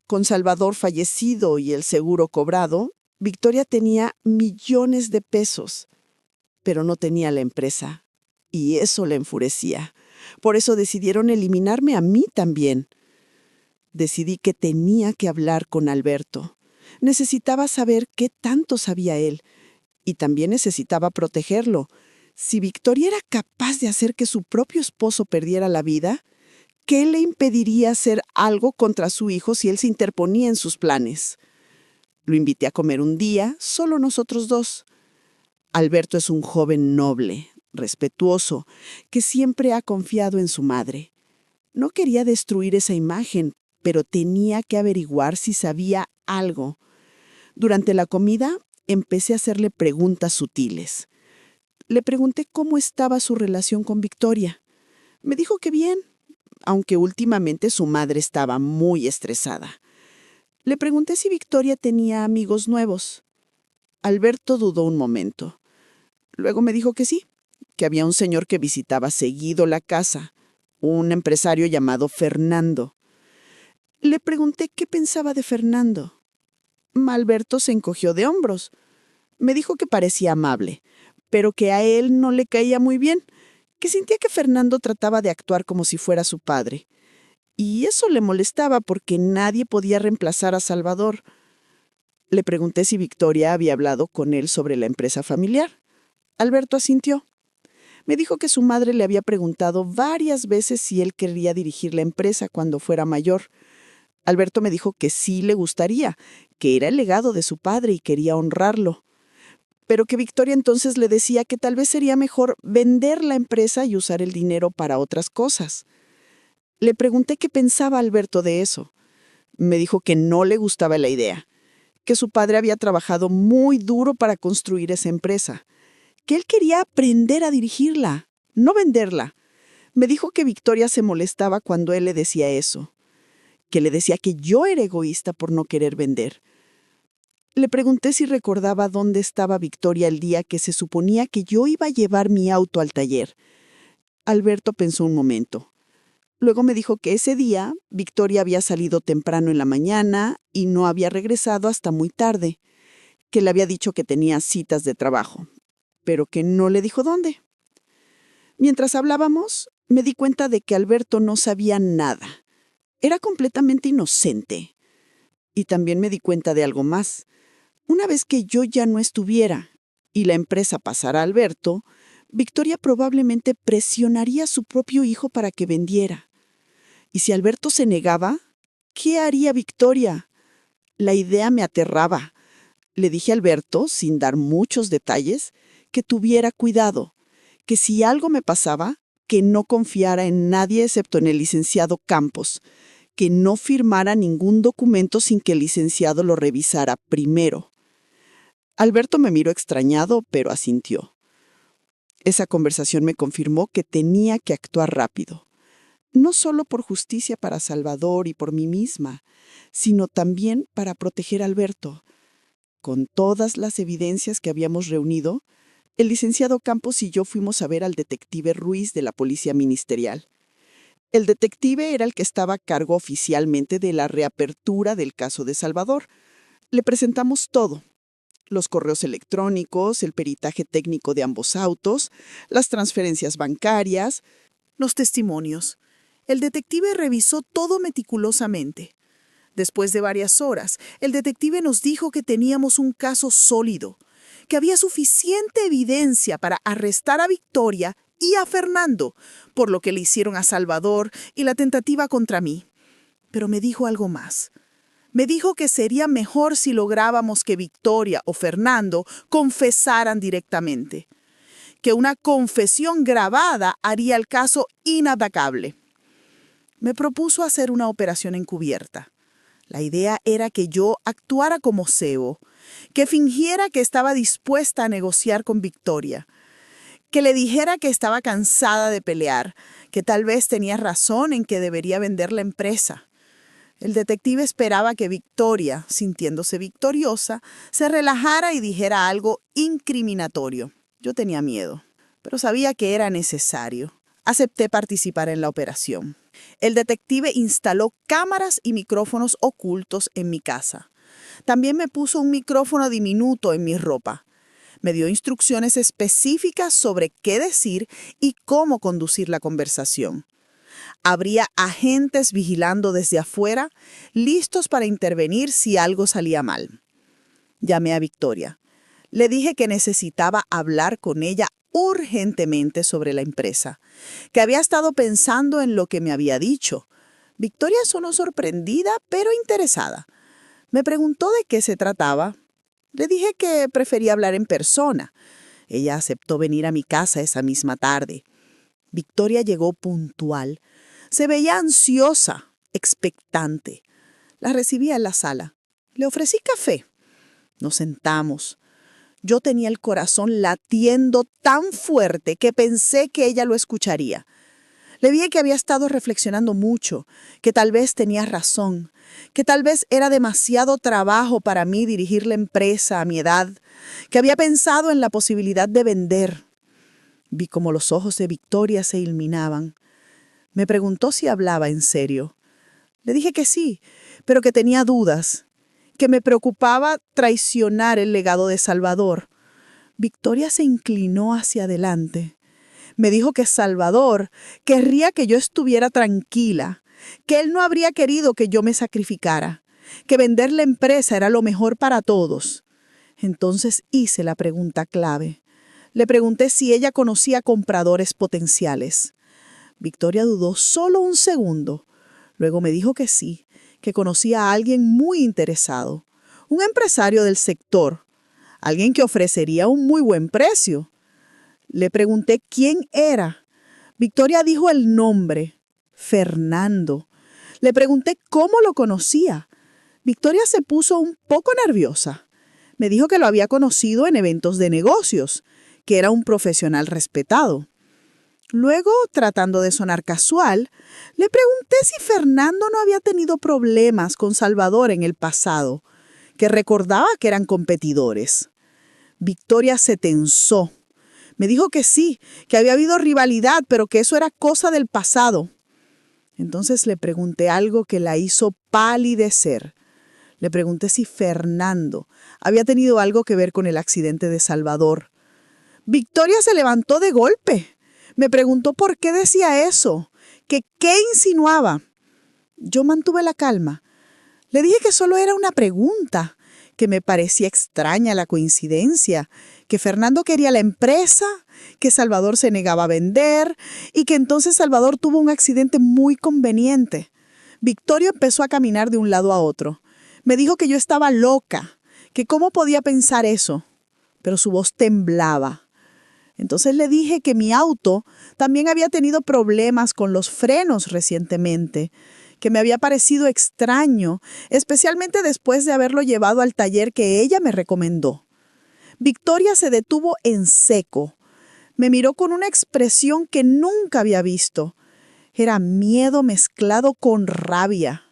Con Salvador fallecido y el seguro cobrado, Victoria tenía millones de pesos, pero no tenía la empresa, y eso la enfurecía. Por eso decidieron eliminarme a mí también. Decidí que tenía que hablar con Alberto. Necesitaba saber qué tanto sabía él, y también necesitaba protegerlo. Si Victoria era capaz de hacer que su propio esposo perdiera la vida, ¿qué le impediría hacer algo contra su hijo si él se interponía en sus planes? Lo invité a comer un día, solo nosotros 2. Alberto es un joven noble, respetuoso, que siempre ha confiado en su madre. No quería destruir esa imagen, pero tenía que averiguar si sabía algo. Durante la comida, empecé a hacerle preguntas sutiles. Le pregunté cómo estaba su relación con Victoria. Me dijo que bien, aunque últimamente su madre estaba muy estresada. Le pregunté si Victoria tenía amigos nuevos. Alberto dudó un momento. Luego me dijo que sí, que había un señor que visitaba seguido la casa, un empresario llamado Fernando. Le pregunté qué pensaba de Fernando. Alberto se encogió de hombros. Me dijo que parecía amable, pero que a él no le caía muy bien, que sentía que Fernando trataba de actuar como si fuera su padre. Y eso le molestaba porque nadie podía reemplazar a Salvador. Le pregunté si Victoria había hablado con él sobre la empresa familiar. Alberto asintió. Me dijo que su madre le había preguntado varias veces si él quería dirigir la empresa cuando fuera mayor. Alberto me dijo que sí le gustaría, que era el legado de su padre y quería honrarlo. Pero que Victoria entonces le decía que tal vez sería mejor vender la empresa y usar el dinero para otras cosas. Le pregunté qué pensaba Alberto de eso. Me dijo que no le gustaba la idea, que su padre había trabajado muy duro para construir esa empresa, que él quería aprender a dirigirla, no venderla. Me dijo que Victoria se molestaba cuando él le decía eso, que le decía que yo era egoísta por no querer vender. Le pregunté si recordaba dónde estaba Victoria el día que se suponía que yo iba a llevar mi auto al taller. Alberto pensó un momento. Luego me dijo que ese día Victoria había salido temprano en la mañana y no había regresado hasta muy tarde, que le había dicho que tenía citas de trabajo, pero que no le dijo dónde. Mientras hablábamos, me di cuenta de que Alberto no sabía nada. Era completamente inocente. Y también me di cuenta de algo más. Una vez que yo ya no estuviera y la empresa pasara a Alberto, Victoria probablemente presionaría a su propio hijo para que vendiera. Y si Alberto se negaba, ¿qué haría Victoria? La idea me aterraba. Le dije a Alberto, sin dar muchos detalles, que tuviera cuidado, que si algo me pasaba, que no confiara en nadie excepto en el licenciado Campos, que no firmara ningún documento sin que el licenciado lo revisara primero. Alberto me miró extrañado, pero asintió. Esa conversación me confirmó que tenía que actuar rápido, no solo por justicia para Salvador y por mí misma, sino también para proteger a Alberto. Con todas las evidencias que habíamos reunido, el licenciado Campos y yo fuimos a ver al detective Ruiz de la Policía Ministerial. El detective era el que estaba a cargo oficialmente de la reapertura del caso de Salvador. Le presentamos todo: los correos electrónicos, el peritaje técnico de ambos autos, las transferencias bancarias, los testimonios. El detective revisó todo meticulosamente. Después de varias horas, el detective nos dijo que teníamos un caso sólido, que había suficiente evidencia para arrestar a Victoria y a Fernando por lo que le hicieron a Salvador y la tentativa contra mí. Pero me dijo algo más. Me dijo que sería mejor si lográbamos que Victoria o Fernando confesaran directamente, que una confesión grabada haría el caso inatacable. Me propuso hacer una operación encubierta. La idea era que yo actuara como cebo, que fingiera que estaba dispuesta a negociar con Victoria, que le dijera que estaba cansada de pelear, que tal vez tenía razón en que debería vender la empresa. El detective esperaba que Victoria, sintiéndose victoriosa, se relajara y dijera algo incriminatorio. Yo tenía miedo, pero sabía que era necesario. Acepté participar en la operación. El detective instaló cámaras y micrófonos ocultos en mi casa. También me puso un micrófono diminuto en mi ropa. Me dio instrucciones específicas sobre qué decir y cómo conducir la conversación. Habría agentes vigilando desde afuera, listos para intervenir si algo salía mal. Llamé a Victoria. Le dije que necesitaba hablar con ella urgentemente sobre la empresa, que había estado pensando en lo que me había dicho. Victoria sonó sorprendida, pero interesada. Me preguntó de qué se trataba. Le dije que prefería hablar en persona. Ella aceptó venir a mi casa esa misma tarde. Victoria llegó puntual. Se veía ansiosa, expectante. La recibí en la sala. Le ofrecí café. Nos sentamos. Yo tenía el corazón latiendo tan fuerte que pensé que ella lo escucharía. Le dije que había estado reflexionando mucho, que tal vez tenía razón, que tal vez era demasiado trabajo para mí dirigir la empresa a mi edad, que había pensado en la posibilidad de vender. Vi cómo los ojos de Victoria se iluminaban. Me preguntó si hablaba en serio. Le dije que sí, pero que tenía dudas, que me preocupaba traicionar el legado de Salvador. Victoria se inclinó hacia adelante. Me dijo que Salvador querría que yo estuviera tranquila, que él no habría querido que yo me sacrificara, que vender la empresa era lo mejor para todos. Entonces hice la pregunta clave. Le pregunté si ella conocía compradores potenciales. Victoria dudó solo un segundo. Luego me dijo que sí, que conocía a alguien muy interesado, un empresario del sector, alguien que ofrecería un muy buen precio. Le pregunté quién era. Victoria dijo el nombre, Fernando. Le pregunté cómo lo conocía. Victoria se puso un poco nerviosa. Me dijo que lo había conocido en eventos de negocios, que era un profesional respetado. Luego, tratando de sonar casual, le pregunté si Fernando no había tenido problemas con Salvador en el pasado, que recordaba que eran competidores. Victoria se tensó. Me dijo que sí, que había habido rivalidad, pero que eso era cosa del pasado. Entonces le pregunté algo que la hizo palidecer. Le pregunté si Fernando había tenido algo que ver con el accidente de Salvador. Victoria se levantó de golpe. Me preguntó por qué decía eso, que qué insinuaba. Yo mantuve la calma. Le dije que solo era una pregunta, que me parecía extraña la coincidencia, que Fernando quería la empresa, que Salvador se negaba a vender y que entonces Salvador tuvo un accidente muy conveniente. Victoria empezó a caminar de un lado a otro. Me dijo que yo estaba loca, que cómo podía pensar eso, pero su voz temblaba. Entonces le dije que mi auto también había tenido problemas con los frenos recientemente, que me había parecido extraño, especialmente después de haberlo llevado al taller que ella me recomendó. Victoria se detuvo en seco. Me miró con una expresión que nunca había visto. Era miedo mezclado con rabia.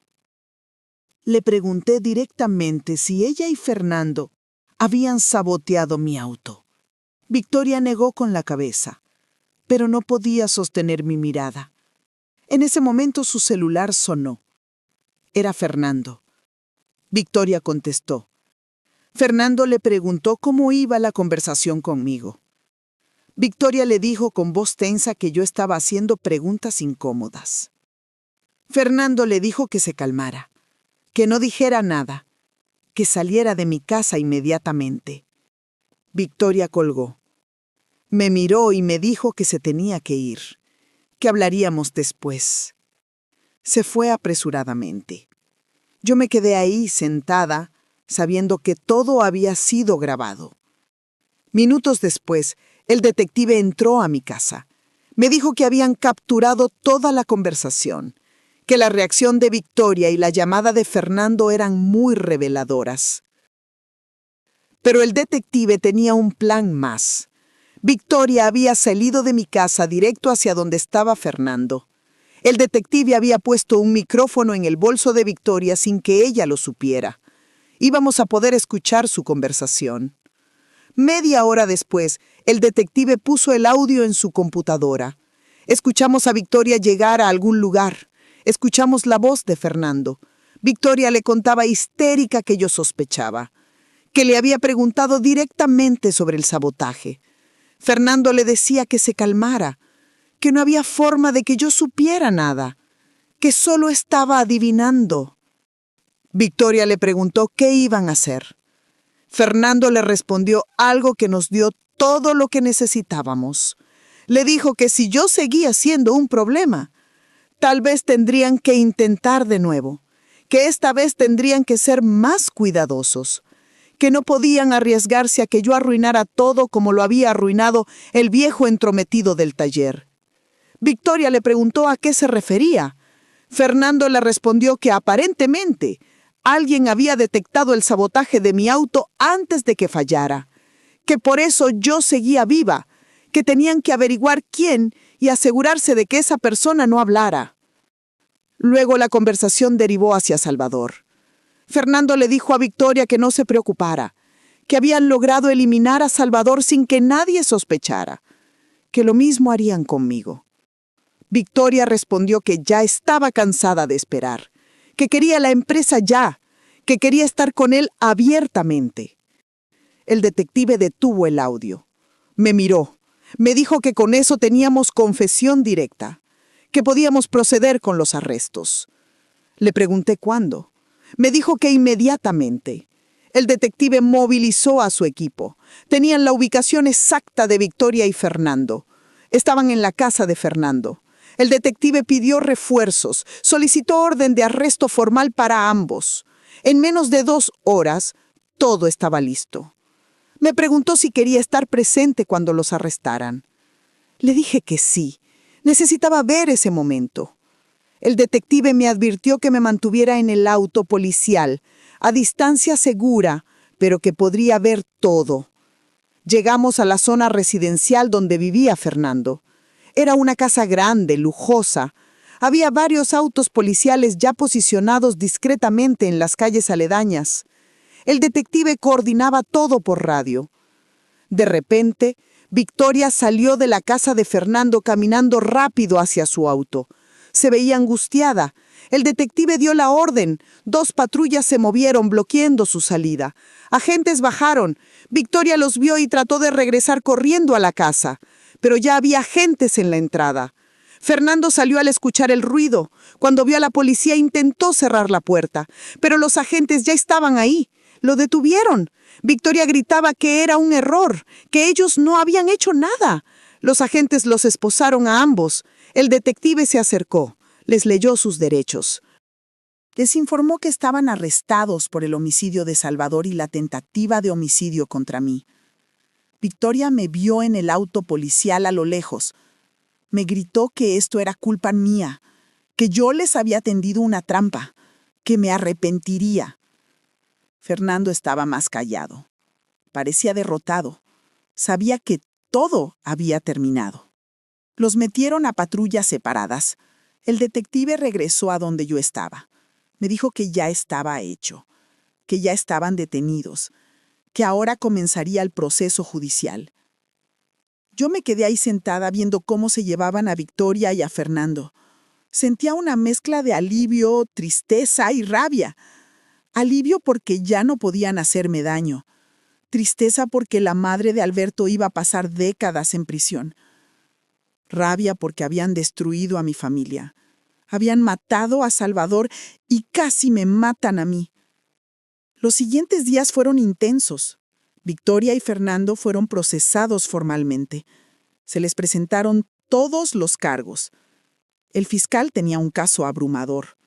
Le pregunté directamente si ella y Fernando habían saboteado mi auto. Victoria negó con la cabeza, pero no podía sostener mi mirada. En ese momento su celular sonó. Era Fernando. Victoria contestó. Fernando le preguntó cómo iba la conversación conmigo. Victoria le dijo con voz tensa que yo estaba haciendo preguntas incómodas. Fernando le dijo que se calmara, que no dijera nada, que saliera de mi casa inmediatamente. Victoria colgó. Me miró y me dijo que se tenía que ir, que hablaríamos después. Se fue apresuradamente. Yo me quedé ahí sentada, sabiendo que todo había sido grabado. Minutos después, el detective entró a mi casa. Me dijo que habían capturado toda la conversación, que la reacción de Victoria y la llamada de Fernando eran muy reveladoras. Pero el detective tenía un plan más. Victoria había salido de mi casa directo hacia donde estaba Fernando. El detective había puesto un micrófono en el bolso de Victoria sin que ella lo supiera. Íbamos a poder escuchar su conversación. Media hora después, el detective puso el audio en su computadora. Escuchamos a Victoria llegar a algún lugar. Escuchamos la voz de Fernando. Victoria le contaba histérica que yo sospechaba, que le había preguntado directamente sobre el sabotaje. Fernando le decía que se calmara, que no había forma de que yo supiera nada, que solo estaba adivinando. Victoria le preguntó qué iban a hacer. Fernando le respondió algo que nos dio todo lo que necesitábamos. Le dijo que si yo seguía siendo un problema, tal vez tendrían que intentar de nuevo, que esta vez tendrían que ser más cuidadosos, que no podían arriesgarse a que yo arruinara todo como lo había arruinado el viejo entrometido del taller. Victoria le preguntó a qué se refería. Fernando le respondió que aparentemente alguien había detectado el sabotaje de mi auto antes de que fallara, que por eso yo seguía viva, que tenían que averiguar quién y asegurarse de que esa persona no hablara. Luego la conversación derivó hacia Salvador. Fernando le dijo a Victoria que no se preocupara, que habían logrado eliminar a Salvador sin que nadie sospechara, que lo mismo harían conmigo. Victoria respondió que ya estaba cansada de esperar, que quería la empresa ya, que quería estar con él abiertamente. El detective detuvo el audio. Me miró. Me dijo que con eso teníamos confesión directa, que podíamos proceder con los arrestos. Le pregunté cuándo. Me dijo que inmediatamente. El detective movilizó a su equipo. Tenían la ubicación exacta de Victoria y Fernando. Estaban en la casa de Fernando. El detective pidió refuerzos, solicitó orden de arresto formal para ambos. En menos de 2 horas, todo estaba listo. Me preguntó si quería estar presente cuando los arrestaran. Le dije que sí. Necesitaba ver ese momento. El detective me advirtió que me mantuviera en el auto policial, a distancia segura, pero que podría ver todo. Llegamos a la zona residencial donde vivía Fernando. Era una casa grande, lujosa. Había varios autos policiales ya posicionados discretamente en las calles aledañas. El detective coordinaba todo por radio. De repente, Victoria salió de la casa de Fernando caminando rápido hacia su auto. Se veía angustiada. El detective dio la orden. 2 patrullas se movieron bloqueando su salida. Agentes bajaron. Victoria los vio y trató de regresar corriendo a la casa, pero ya había agentes en la entrada. Fernando salió al escuchar el ruido. Cuando vio a la policía intentó cerrar la puerta, pero los agentes ya estaban ahí. Lo detuvieron. Victoria gritaba que era un error, que ellos no habían hecho nada. Los agentes los esposaron a ambos. El detective se acercó, les leyó sus derechos. Les informó que estaban arrestados por el homicidio de Salvador y la tentativa de homicidio contra mí. Victoria me vio en el auto policial a lo lejos. Me gritó que esto era culpa mía, que yo les había tendido una trampa, que me arrepentiría. Fernando estaba más callado. Parecía derrotado. Sabía que todo había terminado. Los metieron a patrullas separadas. El detective regresó a donde yo estaba. Me dijo que ya estaba hecho, que ya estaban detenidos, que ahora comenzaría el proceso judicial. Yo me quedé ahí sentada viendo cómo se llevaban a Victoria y a Fernando. Sentía una mezcla de alivio, tristeza y rabia. Alivio porque ya no podían hacerme daño. Tristeza porque la madre de Alberto iba a pasar décadas en prisión. Rabia porque habían destruido a mi familia. Habían matado a Salvador y casi me matan a mí. Los siguientes días fueron intensos. Victoria y Fernando fueron procesados formalmente. Se les presentaron todos los cargos. El fiscal tenía un caso abrumador.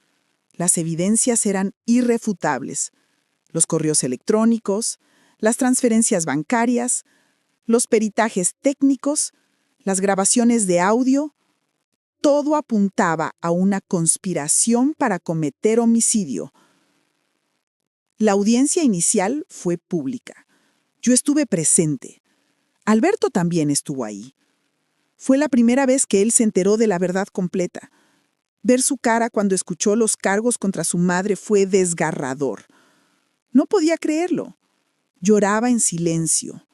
Las evidencias eran irrefutables. Los correos electrónicos, las transferencias bancarias, los peritajes técnicos, las grabaciones de audio, todo apuntaba a una conspiración para cometer homicidio. La audiencia inicial fue pública. Yo estuve presente. Alberto también estuvo ahí. Fue la primera vez que él se enteró de la verdad completa. Ver su cara cuando escuchó los cargos contra su madre fue desgarrador. No podía creerlo. Lloraba en silencio.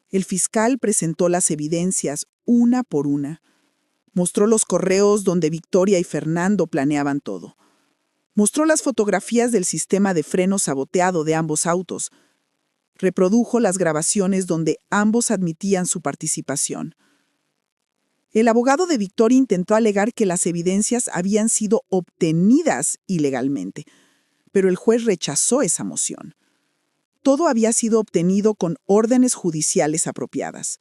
El fiscal presentó las evidencias una por una. Mostró los correos donde Victoria y Fernando planeaban todo. Mostró las fotografías del sistema de freno saboteado de ambos autos. Reprodujo las grabaciones donde ambos admitían su participación. El abogado de Victoria intentó alegar que las evidencias habían sido obtenidas ilegalmente, pero el juez rechazó esa moción. Todo había sido obtenido con órdenes judiciales apropiadas.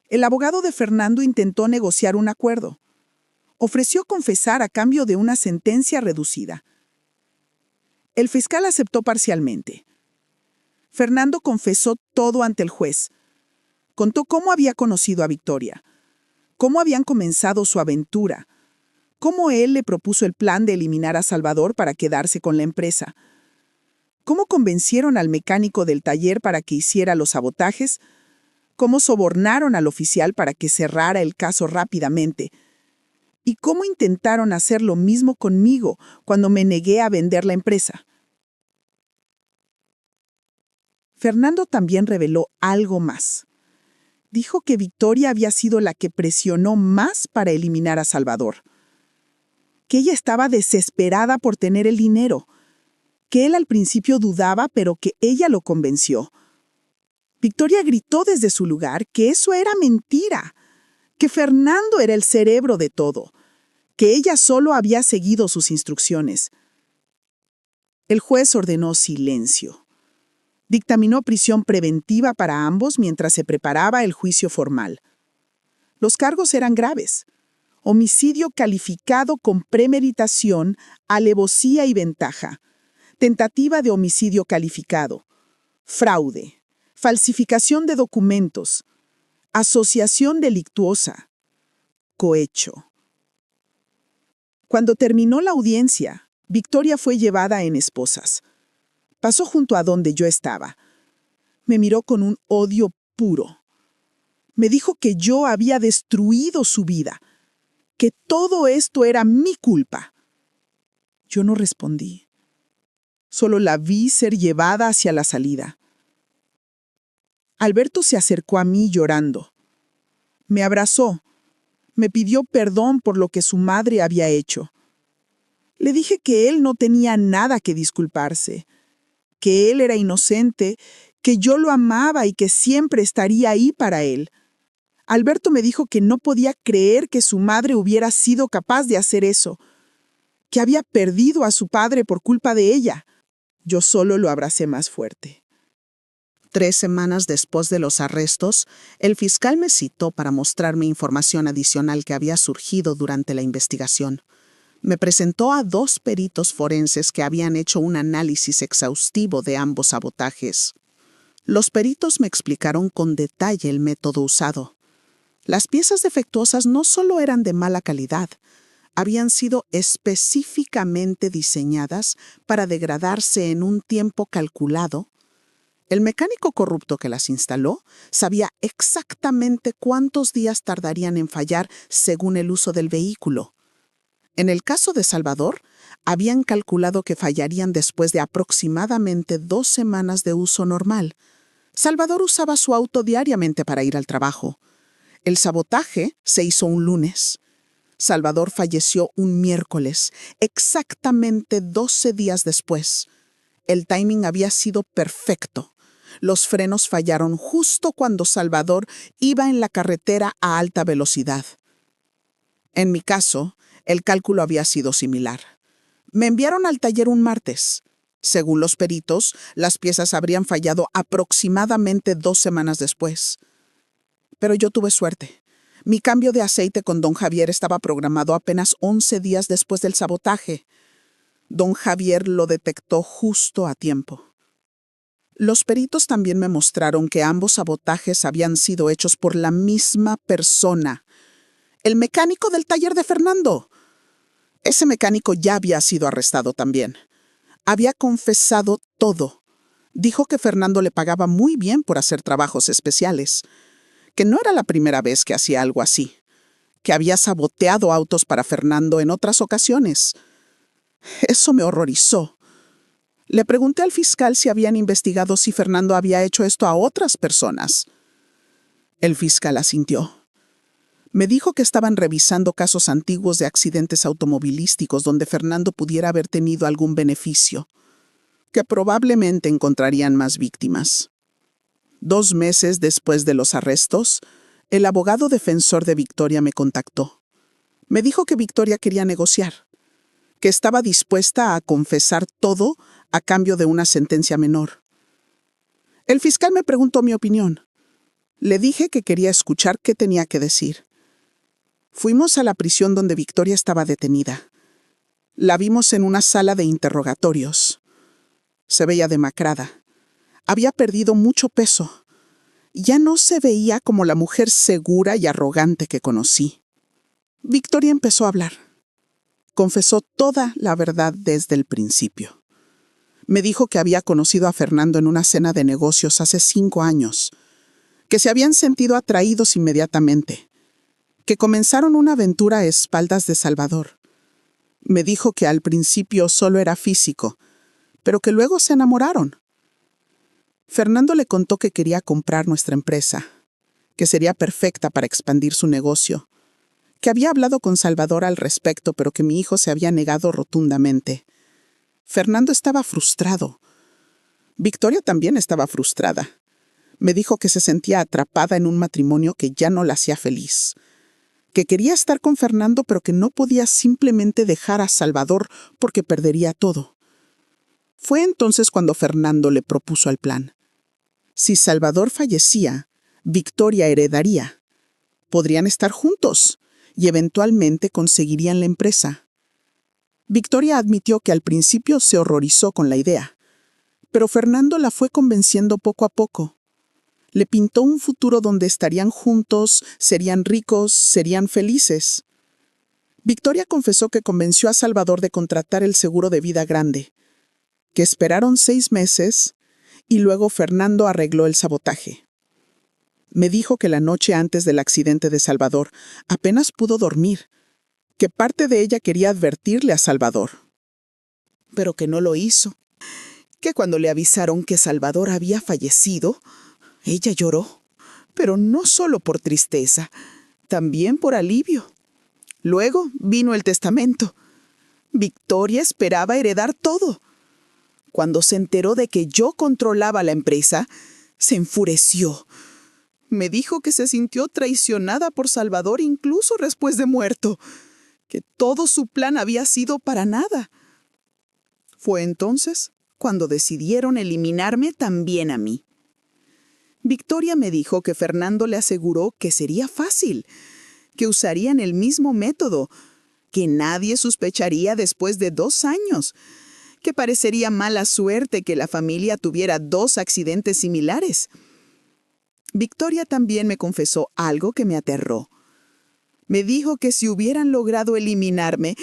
El abogado de Fernando intentó negociar un acuerdo. Ofreció confesar a cambio de una sentencia reducida. El fiscal aceptó parcialmente. Fernando confesó todo ante el juez. Contó cómo había conocido a Victoria, cómo habían comenzado su aventura, cómo él le propuso el plan de eliminar a Salvador para quedarse con la empresa, cómo convencieron al mecánico del taller para que hiciera los sabotajes, cómo sobornaron al oficial para que cerrara el caso rápidamente, y cómo intentaron hacer lo mismo conmigo cuando me negué a vender la empresa. Fernando también reveló algo más. Dijo que Victoria había sido la que presionó más para eliminar a Salvador, que ella estaba desesperada por tener el dinero, que él al principio dudaba, pero que ella lo convenció. Victoria gritó desde su lugar que eso era mentira, que Fernando era el cerebro de todo, que ella solo había seguido sus instrucciones. El juez ordenó silencio. Dictaminó prisión preventiva para ambos mientras se preparaba el juicio formal. Los cargos eran graves: homicidio calificado con premeditación, alevosía y ventaja, tentativa de homicidio calificado, fraude, falsificación de documentos, asociación delictuosa, cohecho. Cuando terminó la audiencia, Victoria fue llevada en esposas. Pasó junto a donde yo estaba. Me miró con un odio puro. Me dijo que yo había destruido su vida, que todo esto era mi culpa. Yo no respondí. Solo la vi ser llevada hacia la salida. Alberto se acercó a mí llorando. Me abrazó. Me pidió perdón por lo que su madre había hecho. Le dije que él no tenía nada que disculparse, que él era inocente, que yo lo amaba y que siempre estaría ahí para él. Alberto me dijo que no podía creer que su madre hubiera sido capaz de hacer eso, que había perdido a su padre por culpa de ella. Yo solo lo abracé más fuerte. 3 semanas después de los arrestos, el fiscal me citó para mostrarme información adicional que había surgido durante la investigación. Me presentó a 2 peritos forenses que habían hecho un análisis exhaustivo de ambos sabotajes. Los peritos me explicaron con detalle el método usado. Las piezas defectuosas no solo eran de mala calidad, habían sido específicamente diseñadas para degradarse en un tiempo calculado. El mecánico corrupto que las instaló sabía exactamente cuántos días tardarían en fallar según el uso del vehículo. En el caso de Salvador, habían calculado que fallarían después de aproximadamente 2 semanas de uso normal. Salvador usaba su auto diariamente para ir al trabajo. El sabotaje se hizo un lunes. Salvador falleció un miércoles, exactamente 12 días después. El timing había sido perfecto. Los frenos fallaron justo cuando Salvador iba en la carretera a alta velocidad. En mi caso, el cálculo había sido similar. Me enviaron al taller un martes. Según los peritos, las piezas habrían fallado aproximadamente 2 semanas después. Pero yo tuve suerte. Mi cambio de aceite con don Javier estaba programado apenas 11 días después del sabotaje. Don Javier lo detectó justo a tiempo. Los peritos también me mostraron que ambos sabotajes habían sido hechos por la misma persona, el mecánico del taller de Fernando. Ese mecánico ya había sido arrestado también. Había confesado todo. Dijo que Fernando le pagaba muy bien por hacer trabajos especiales, que no era la primera vez que hacía algo así, que había saboteado autos para Fernando en otras ocasiones. Eso me horrorizó. Le pregunté al fiscal si habían investigado si Fernando había hecho esto a otras personas. El fiscal asintió. Me dijo que estaban revisando casos antiguos de accidentes automovilísticos donde Fernando pudiera haber tenido algún beneficio, que probablemente encontrarían más víctimas. 2 meses después de los arrestos, el abogado defensor de Victoria me contactó. Me dijo que Victoria quería negociar, que estaba dispuesta a confesar todo a cambio de una sentencia menor. El fiscal me preguntó mi opinión. Le dije que quería escuchar qué tenía que decir. Fuimos a la prisión donde Victoria estaba detenida. La vimos en una sala de interrogatorios. Se veía demacrada. Había perdido mucho peso. Ya no se veía como la mujer segura y arrogante que conocí. Victoria empezó a hablar. Confesó toda la verdad desde el principio. Me dijo que había conocido a Fernando en una cena de negocios hace 5 años, que se habían sentido atraídos inmediatamente, que comenzaron una aventura a espaldas de Salvador. Me dijo que al principio solo era físico, pero que luego se enamoraron. Fernando le contó que quería comprar nuestra empresa, que sería perfecta para expandir su negocio, que había hablado con Salvador al respecto, pero que mi hijo se había negado rotundamente. Fernando estaba frustrado. Victoria también estaba frustrada. Me dijo que se sentía atrapada en un matrimonio que ya no la hacía feliz, que quería estar con Fernando pero que no podía simplemente dejar a Salvador porque perdería todo. Fue entonces cuando Fernando le propuso el plan. Si Salvador fallecía, Victoria heredaría. Podrían estar juntos y eventualmente conseguirían la empresa. Victoria admitió que al principio se horrorizó con la idea, pero Fernando la fue convenciendo poco a poco. Le pintó un futuro donde estarían juntos, serían ricos, serían felices. Victoria confesó que convenció a Salvador de contratar el seguro de vida grande, que esperaron 6 meses y luego Fernando arregló el sabotaje. Me dijo que la noche antes del accidente de Salvador apenas pudo dormir, que parte de ella quería advertirle a Salvador. Pero que no lo hizo. Que cuando le avisaron que Salvador había fallecido, ella lloró, pero no solo por tristeza, también por alivio. Luego vino el testamento. Victoria esperaba heredar todo. Cuando se enteró de que yo controlaba la empresa, se enfureció. Me dijo que se sintió traicionada por Salvador incluso después de muerto, que todo su plan había sido para nada. Fue entonces cuando decidieron eliminarme también a mí. Victoria me dijo que Fernando le aseguró que sería fácil, que usarían el mismo método, que nadie sospecharía después de 2 años, que parecería mala suerte que la familia tuviera 2 accidentes similares. Victoria también me confesó algo que me aterró. Me dijo que si hubieran logrado eliminarme,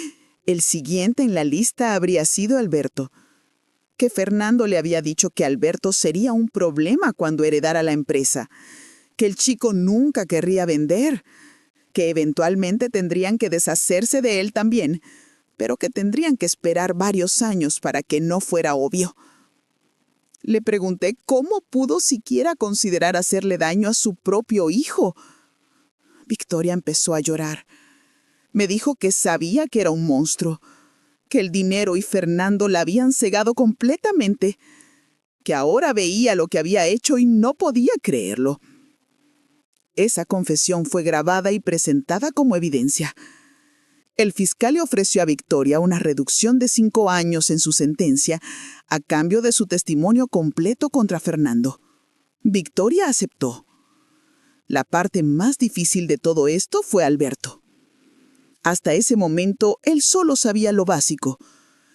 el siguiente en la lista habría sido Alberto, que Fernando le había dicho que Alberto sería un problema cuando heredara la empresa, que el chico nunca querría vender, que eventualmente tendrían que deshacerse de él también, pero que tendrían que esperar varios años para que no fuera obvio. Le pregunté cómo pudo siquiera considerar hacerle daño a su propio hijo. Victoria empezó a llorar. Me dijo que sabía que era un monstruo, que el dinero y Fernando la habían cegado completamente, que ahora veía lo que había hecho y no podía creerlo. Esa confesión fue grabada y presentada como evidencia. El fiscal le ofreció a Victoria una reducción de 5 años en su sentencia a cambio de su testimonio completo contra Fernando. Victoria aceptó. La parte más difícil de todo esto fue Alberto. Hasta ese momento, él solo sabía lo básico,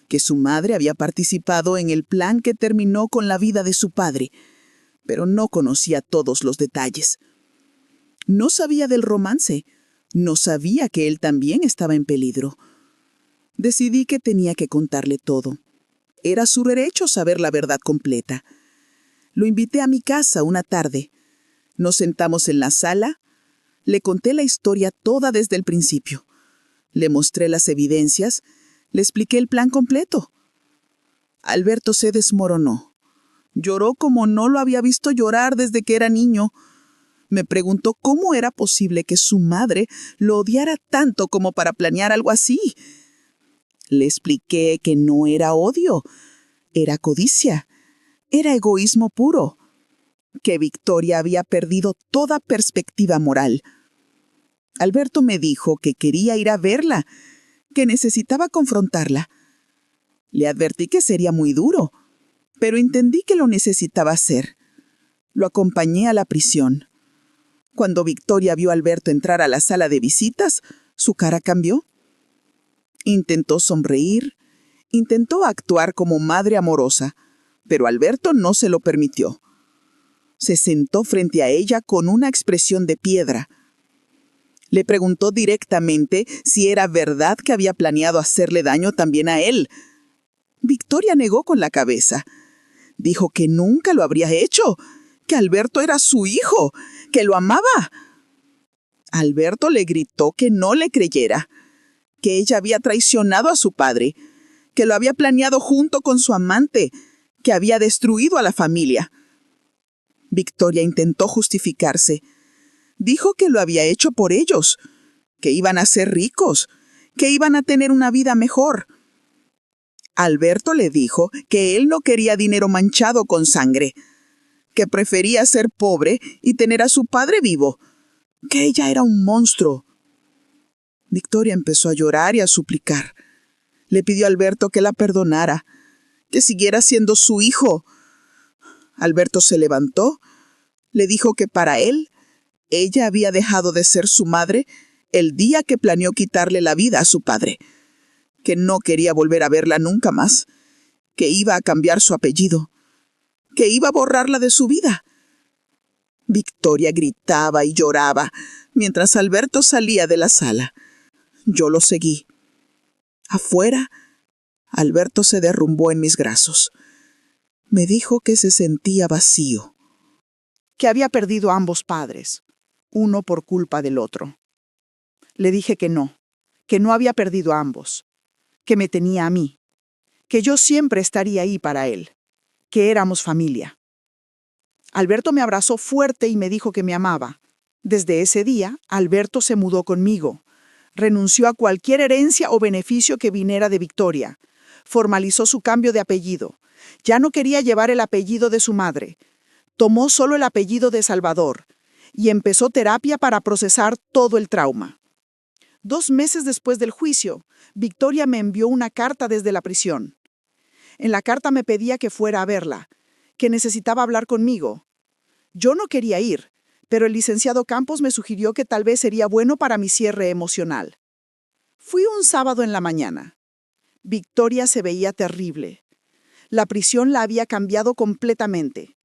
que su madre había participado en el plan que terminó con la vida de su padre, pero no conocía todos los detalles. No sabía del romance, no sabía que él también estaba en peligro. Decidí que tenía que contarle todo. Era su derecho saber la verdad completa. Lo invité a mi casa una tarde. Nos sentamos en la sala. Le conté la historia toda desde el principio. Le mostré las evidencias. Le expliqué el plan completo. Alberto se desmoronó. Lloró como no lo había visto llorar desde que era niño. Me preguntó cómo era posible que su madre lo odiara tanto como para planear algo así. Le expliqué que no era odio, era codicia, era egoísmo puro, que Victoria había perdido toda perspectiva moral. Alberto me dijo que quería ir a verla, que necesitaba confrontarla. Le advertí que sería muy duro, pero entendí que lo necesitaba hacer. Lo acompañé a la prisión. Cuando Victoria vio a Alberto entrar a la sala de visitas, su cara cambió. Intentó sonreír, intentó actuar como madre amorosa, pero Alberto no se lo permitió. Se sentó frente a ella con una expresión de piedra. Le preguntó directamente si era verdad que había planeado hacerle daño también a él. Victoria negó con la cabeza. Dijo que nunca lo habría hecho, que Alberto era su hijo, que lo amaba. Alberto le gritó que no le creyera, que ella había traicionado a su padre, que lo había planeado junto con su amante, que había destruido a la familia. Victoria intentó justificarse. Dijo que lo había hecho por ellos, que iban a ser ricos, que iban a tener una vida mejor. Alberto le dijo que él no quería dinero manchado con sangre, que prefería ser pobre y tener a su padre vivo, que ella era un monstruo. Victoria empezó a llorar y a suplicar. Le pidió a Alberto que la perdonara, que siguiera siendo su hijo. Alberto se levantó, le dijo que para él, ella había dejado de ser su madre el día que planeó quitarle la vida a su padre, que no quería volver a verla nunca más, que iba a cambiar su apellido, que iba a borrarla de su vida. Victoria gritaba y lloraba mientras Alberto salía de la sala. Yo lo seguí. Afuera, Alberto se derrumbó en mis brazos. Me dijo que se sentía vacío. Que había perdido a ambos padres, uno por culpa del otro. Le dije que no había perdido a ambos, que me tenía a mí, que yo siempre estaría ahí para él, que éramos familia. Alberto me abrazó fuerte y me dijo que me amaba. Desde ese día, Alberto se mudó conmigo. Renunció a cualquier herencia o beneficio que viniera de Victoria. Formalizó su cambio de apellido. Ya no quería llevar el apellido de su madre. Tomó solo el apellido de Salvador y empezó terapia para procesar todo el trauma. 2 meses después del juicio, Victoria me envió una carta desde la prisión. En la carta me pedía que fuera a verla, que necesitaba hablar conmigo. Yo no quería ir, pero el licenciado Campos me sugirió que tal vez sería bueno para mi cierre emocional. Fui un sábado en la mañana. Victoria se veía terrible. La prisión la había cambiado completamente.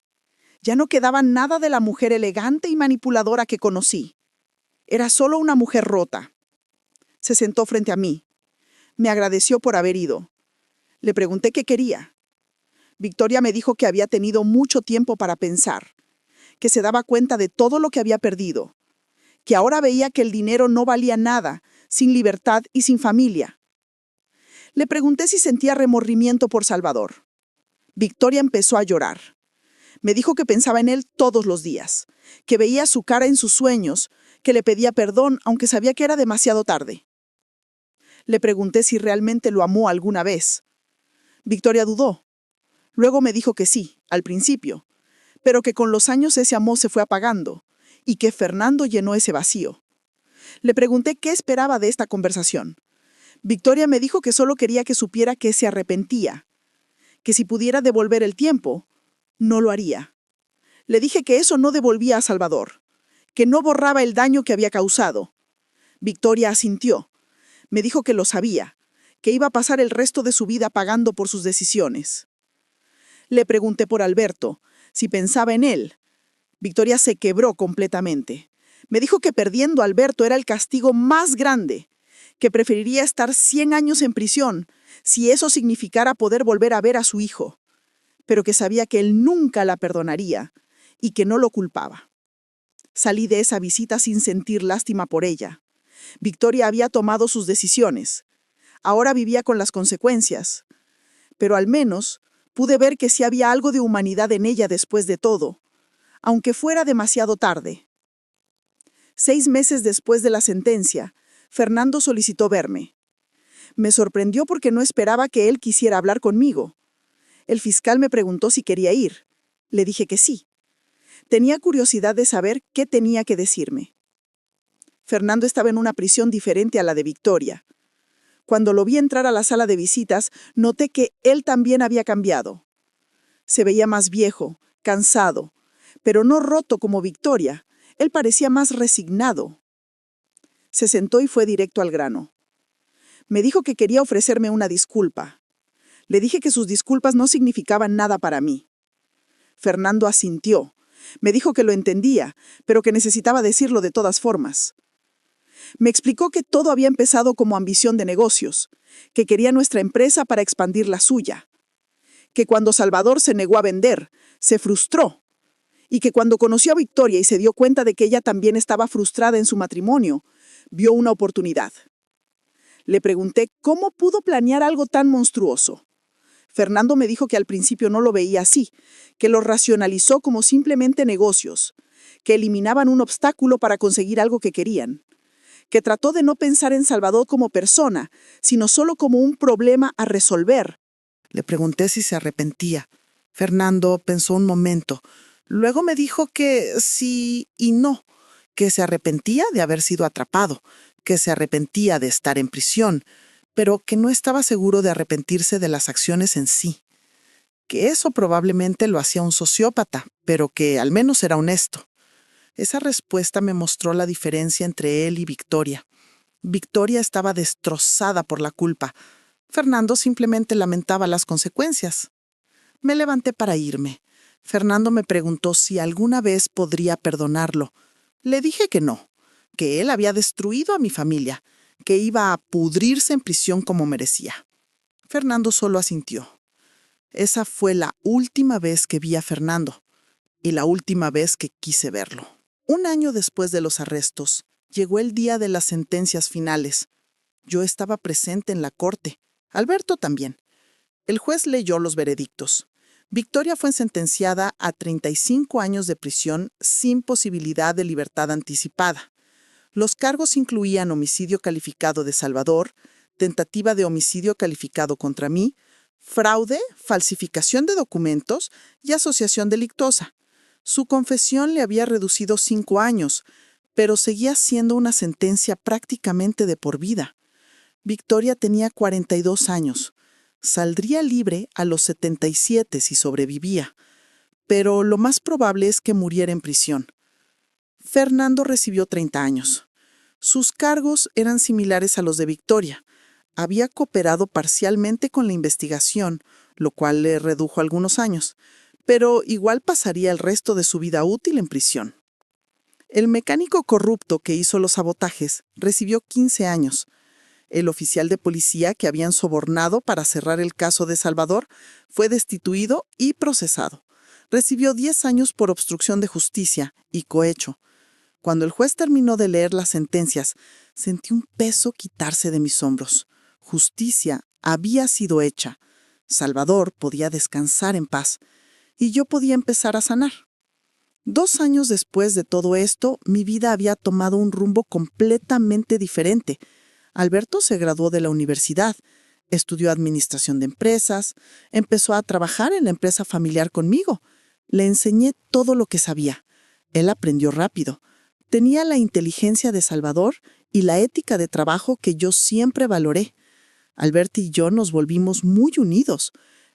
Ya no quedaba nada de la mujer elegante y manipuladora que conocí. Era solo una mujer rota. Se sentó frente a mí. Me agradeció por haber ido. Le pregunté qué quería. Victoria me dijo que había tenido mucho tiempo para pensar, que se daba cuenta de todo lo que había perdido, que ahora veía que el dinero no valía nada, sin libertad y sin familia. Le pregunté si sentía remordimiento por Salvador. Victoria empezó a llorar. Me dijo que pensaba en él todos los días, que veía su cara en sus sueños, que le pedía perdón aunque sabía que era demasiado tarde. Le pregunté si realmente lo amó alguna vez. Victoria dudó. Luego me dijo que sí, al principio, pero que con los años ese amor se fue apagando y que Fernando llenó ese vacío. Le pregunté qué esperaba de esta conversación. Victoria me dijo que solo quería que supiera que se arrepentía, que si pudiera devolver el tiempo, no lo haría. Le dije que eso no devolvía a Salvador, que no borraba el daño que había causado. Victoria asintió. Me dijo que lo sabía, que iba a pasar el resto de su vida pagando por sus decisiones. Le pregunté por Alberto, si pensaba en él. Victoria se quebró completamente. Me dijo que perdiendo a Alberto era el castigo más grande, que preferiría estar 100 años en prisión si eso significara poder volver a ver a su hijo, pero que sabía que él nunca la perdonaría y que no lo culpaba. Salí de esa visita sin sentir lástima por ella. Victoria había tomado sus decisiones. Ahora vivía con las consecuencias. Pero al menos pude ver que sí había algo de humanidad en ella después de todo, aunque fuera demasiado tarde. 6 meses después de la sentencia, Fernando solicitó verme. Me sorprendió porque no esperaba que él quisiera hablar conmigo. El fiscal me preguntó si quería ir. Le dije que sí. Tenía curiosidad de saber qué tenía que decirme. Fernando estaba en una prisión diferente a la de Victoria. Cuando lo vi entrar a la sala de visitas, noté que él también había cambiado. Se veía más viejo, cansado, pero no roto como Victoria. Él parecía más resignado. Se sentó y fue directo al grano. Me dijo que quería ofrecerme una disculpa. Le dije que sus disculpas no significaban nada para mí. Fernando asintió. Me dijo que lo entendía, pero que necesitaba decirlo de todas formas. Me explicó que todo había empezado como ambición de negocios, que quería nuestra empresa para expandir la suya, que cuando Salvador se negó a vender, se frustró, y que cuando conoció a Victoria y se dio cuenta de que ella también estaba frustrada en su matrimonio, vio una oportunidad. Le pregunté cómo pudo planear algo tan monstruoso. Fernando me dijo que al principio no lo veía así, que lo racionalizó como simplemente negocios, que eliminaban un obstáculo para conseguir algo que querían, que trató de no pensar en Salvador como persona, sino solo como un problema a resolver, Le pregunté si se arrepentía. Fernando pensó un momento. Luego me dijo que sí y no, que se arrepentía de haber sido atrapado, que se arrepentía de estar en prisión, pero que no estaba seguro de arrepentirse de las acciones en sí. Que eso probablemente lo hacía un sociópata, pero que al menos era honesto. Esa respuesta me mostró la diferencia entre él y Victoria. Victoria estaba destrozada por la culpa. Fernando simplemente lamentaba las consecuencias. Me levanté para irme. Fernando me preguntó si alguna vez podría perdonarlo. Le dije que no, que él había destruido a mi familia, que iba a pudrirse en prisión como merecía. Fernando solo asintió. Esa fue la última vez que vi a Fernando y la última vez que quise verlo. Un año después de los arrestos, llegó el día de las sentencias finales. Yo estaba presente en la corte. Alberto también. El juez leyó los veredictos. Victoria fue sentenciada a 35 años de prisión sin posibilidad de libertad anticipada. Los cargos incluían homicidio calificado de Salvador, tentativa de homicidio calificado contra mí, fraude, falsificación de documentos y asociación delictuosa. Su confesión le había reducido 5 años, pero seguía siendo una sentencia prácticamente de por vida. Victoria tenía 42 años. Saldría libre a los 77 si sobrevivía, pero lo más probable es que muriera en prisión. Fernando recibió 30 años. Sus cargos eran similares a los de Victoria. Había cooperado parcialmente con la investigación, lo cual le redujo algunos años, pero igual pasaría el resto de su vida útil en prisión. El mecánico corrupto que hizo los sabotajes recibió 15 años. El oficial de policía que habían sobornado para cerrar el caso de Salvador fue destituido y procesado. Recibió 10 años por obstrucción de justicia y cohecho. Cuando el juez terminó de leer las sentencias, sentí un peso quitarse de mis hombros. Justicia había sido hecha. Salvador podía descansar en paz y yo podía empezar a sanar. 2 años después de todo esto, mi vida había tomado un rumbo completamente diferente. Alberto se graduó de la universidad, estudió administración de empresas, empezó a trabajar en la empresa familiar conmigo. Le enseñé todo lo que sabía. Él aprendió rápido. Tenía la inteligencia de Salvador y la ética de trabajo que yo siempre valoré. Alberto y yo nos volvimos muy unidos.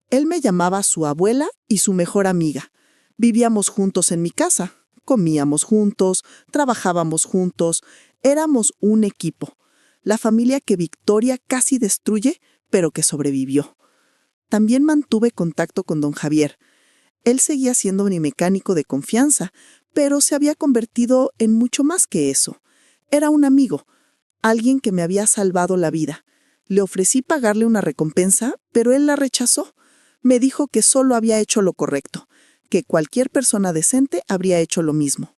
Él me llamaba su abuela y su mejor amiga. Vivíamos juntos en mi casa, comíamos juntos, trabajábamos juntos, éramos un equipo. La familia que Victoria casi destruye, pero que sobrevivió. También mantuve contacto con don Javier. Él seguía siendo mi mecánico de confianza, pero se había convertido en mucho más que eso. Era un amigo, alguien que me había salvado la vida. Le ofrecí pagarle una recompensa, pero él la rechazó. Me dijo que solo había hecho lo correcto, que cualquier persona decente habría hecho lo mismo.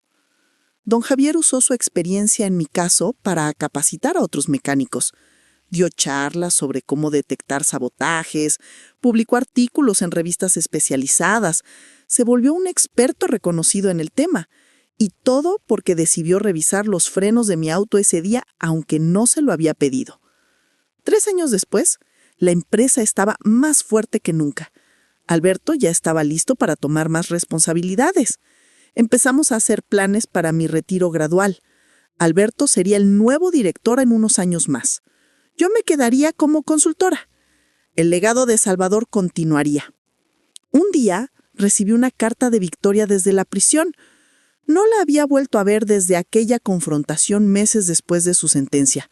Don Javier usó su experiencia en mi caso para capacitar a otros mecánicos. Dio charlas sobre cómo detectar sabotajes, publicó artículos en revistas especializadas, se volvió un experto reconocido en el tema, y todo porque decidió revisar los frenos de mi auto ese día, aunque no se lo había pedido. 3 años después, la empresa estaba más fuerte que nunca. Alberto ya estaba listo para tomar más responsabilidades. Empezamos a hacer planes para mi retiro gradual. Alberto sería el nuevo director en unos años más. Yo me quedaría como consultora. El legado de Salvador continuaría. Un día recibí una carta de Victoria desde la prisión. No la había vuelto a ver desde aquella confrontación meses después de su sentencia.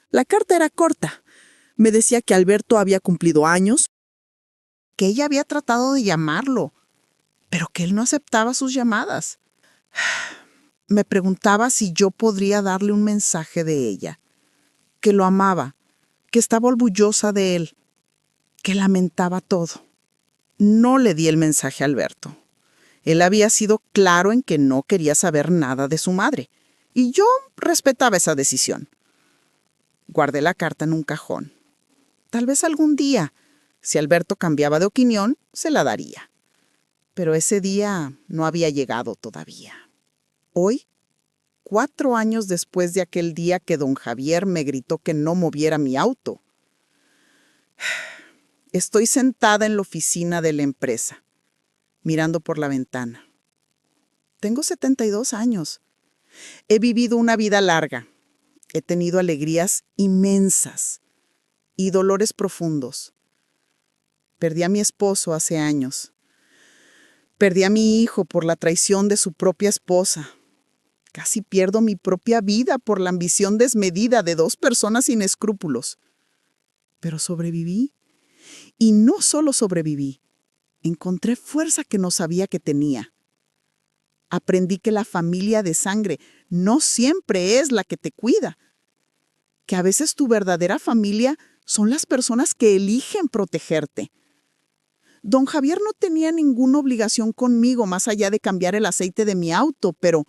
La carta era corta. Me decía que Alberto había cumplido años, que ella había tratado de llamarlo, pero que él no aceptaba sus llamadas. Me preguntaba si yo podría darle un mensaje de ella, que lo amaba, que estaba orgullosa de él, que lamentaba todo. No le di el mensaje a Alberto. Él había sido claro en que no quería saber nada de su madre, y yo respetaba esa decisión. Guardé la carta en un cajón. Tal vez algún día, si Alberto cambiaba de opinión, se la daría. Pero ese día no había llegado todavía. Hoy, 4 años después de aquel día que don Javier me gritó que no moviera mi auto, Estoy sentada en la oficina de la empresa, mirando por la ventana. Tengo 72 años. He vivido una vida larga. He tenido alegrías inmensas y dolores profundos. Perdí a mi esposo hace años. Perdí a mi hijo por la traición de su propia esposa. Casi pierdo mi propia vida por la ambición desmedida de 2 personas sin escrúpulos. Pero sobreviví. Y no solo sobreviví, encontré fuerza que no sabía que tenía. Aprendí que la familia de sangre no siempre es la que te cuida, que a veces tu verdadera familia son las personas que eligen protegerte. Don Javier no tenía ninguna obligación conmigo más allá de cambiar el aceite de mi auto, pero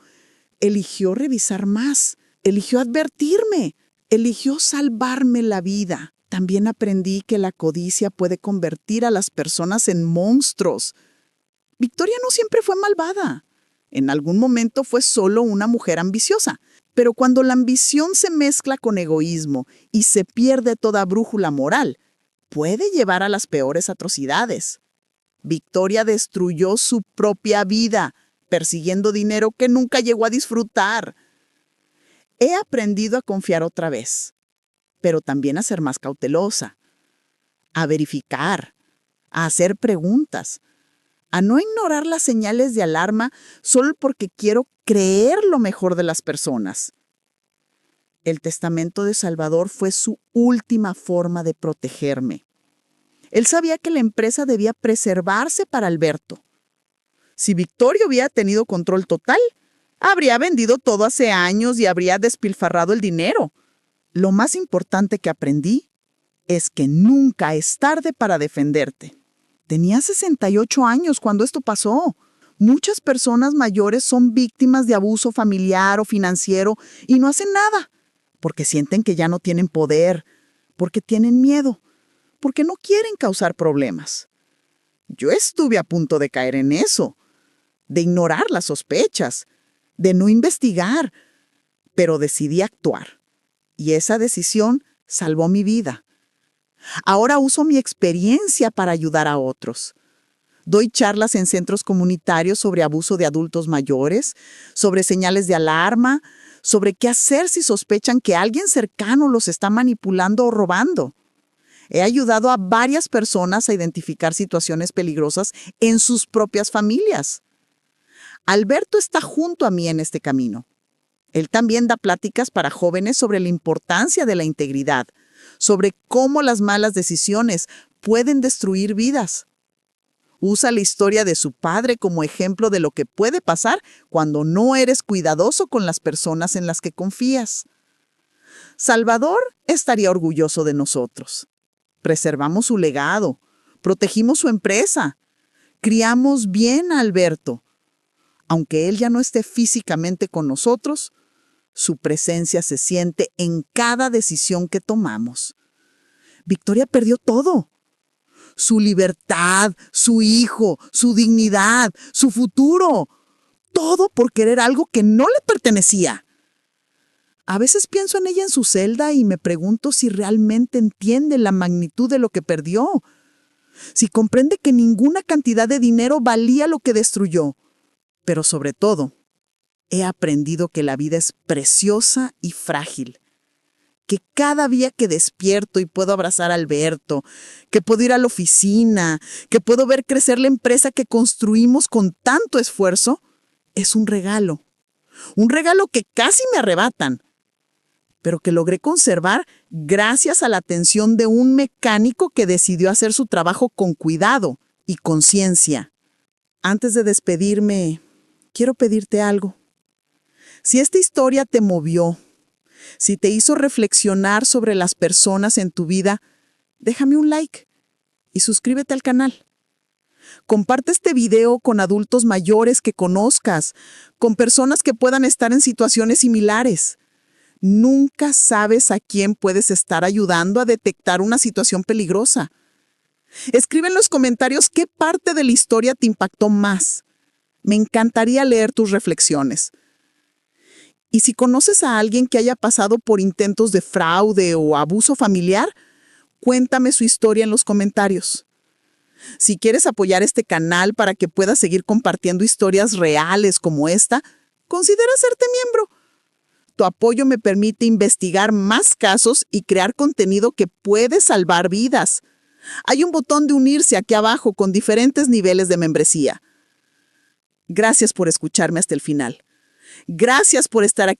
eligió revisar más, eligió advertirme, eligió salvarme la vida. También aprendí que la codicia puede convertir a las personas en monstruos. Victoria no siempre fue malvada. En algún momento fue solo una mujer ambiciosa. Pero cuando la ambición se mezcla con egoísmo y se pierde toda brújula moral, puede llevar a las peores atrocidades. Victoria destruyó su propia vida, persiguiendo dinero que nunca llegó a disfrutar. He aprendido a confiar otra vez, pero también a ser más cautelosa, a verificar, a hacer preguntas, a no ignorar las señales de alarma solo porque quiero creer lo mejor de las personas. El testamento de Salvador fue su última forma de protegerme. Él sabía que la empresa debía preservarse para Alberto. Si Victoria hubiera tenido control total, habría vendido todo hace años y habría despilfarrado el dinero. Lo más importante que aprendí es que nunca es tarde para defenderte. Tenía 68 años cuando esto pasó. Muchas personas mayores son víctimas de abuso familiar o financiero y no hacen nada, porque sienten que ya no tienen poder, porque tienen miedo, porque no quieren causar problemas. Yo estuve a punto de caer en eso, de ignorar las sospechas, de no investigar, pero decidí actuar. Y esa decisión salvó mi vida. Ahora uso mi experiencia para ayudar a otros. Doy charlas en centros comunitarios sobre abuso de adultos mayores, sobre señales de alarma, sobre qué hacer si sospechan que alguien cercano los está manipulando o robando. He ayudado a varias personas a identificar situaciones peligrosas en sus propias familias. Alberto está junto a mí en este camino. Él también da pláticas para jóvenes sobre la importancia de la integridad, sobre cómo las malas decisiones pueden destruir vidas. Usa la historia de su padre como ejemplo de lo que puede pasar cuando no eres cuidadoso con las personas en las que confías. Salvador estaría orgulloso de nosotros. Preservamos su legado, protegimos su empresa, criamos bien a Alberto. Aunque él ya no esté físicamente con nosotros, su presencia se siente en cada decisión que tomamos. Victoria perdió todo. Su libertad, su hijo, su dignidad, su futuro. Todo por querer algo que no le pertenecía. A veces pienso en ella en su celda y me pregunto si realmente entiende la magnitud de lo que perdió. Si comprende que ninguna cantidad de dinero valía lo que destruyó. Pero sobre todo, he aprendido que la vida es preciosa y frágil. Que cada día que despierto y puedo abrazar a Alberto, que puedo ir a la oficina, que puedo ver crecer la empresa que construimos con tanto esfuerzo, es un regalo. Un regalo que casi me arrebatan, pero que logré conservar gracias a la atención de un mecánico que decidió hacer su trabajo con cuidado y conciencia. Antes de despedirme, quiero pedirte algo. Si esta historia te movió, si te hizo reflexionar sobre las personas en tu vida, déjame un like y suscríbete al canal. Comparte este video con adultos mayores que conozcas, con personas que puedan estar en situaciones similares. Nunca sabes a quién puedes estar ayudando a detectar una situación peligrosa. Escribe en los comentarios qué parte de la historia te impactó más. Me encantaría leer tus reflexiones. Y si conoces a alguien que haya pasado por intentos de fraude o abuso familiar, cuéntame su historia en los comentarios. Si quieres apoyar este canal para que pueda seguir compartiendo historias reales como esta, considera hacerte miembro. Tu apoyo me permite investigar más casos y crear contenido que puede salvar vidas. Hay un botón de unirse aquí abajo con diferentes niveles de membresía. Gracias por escucharme hasta el final. Gracias por estar aquí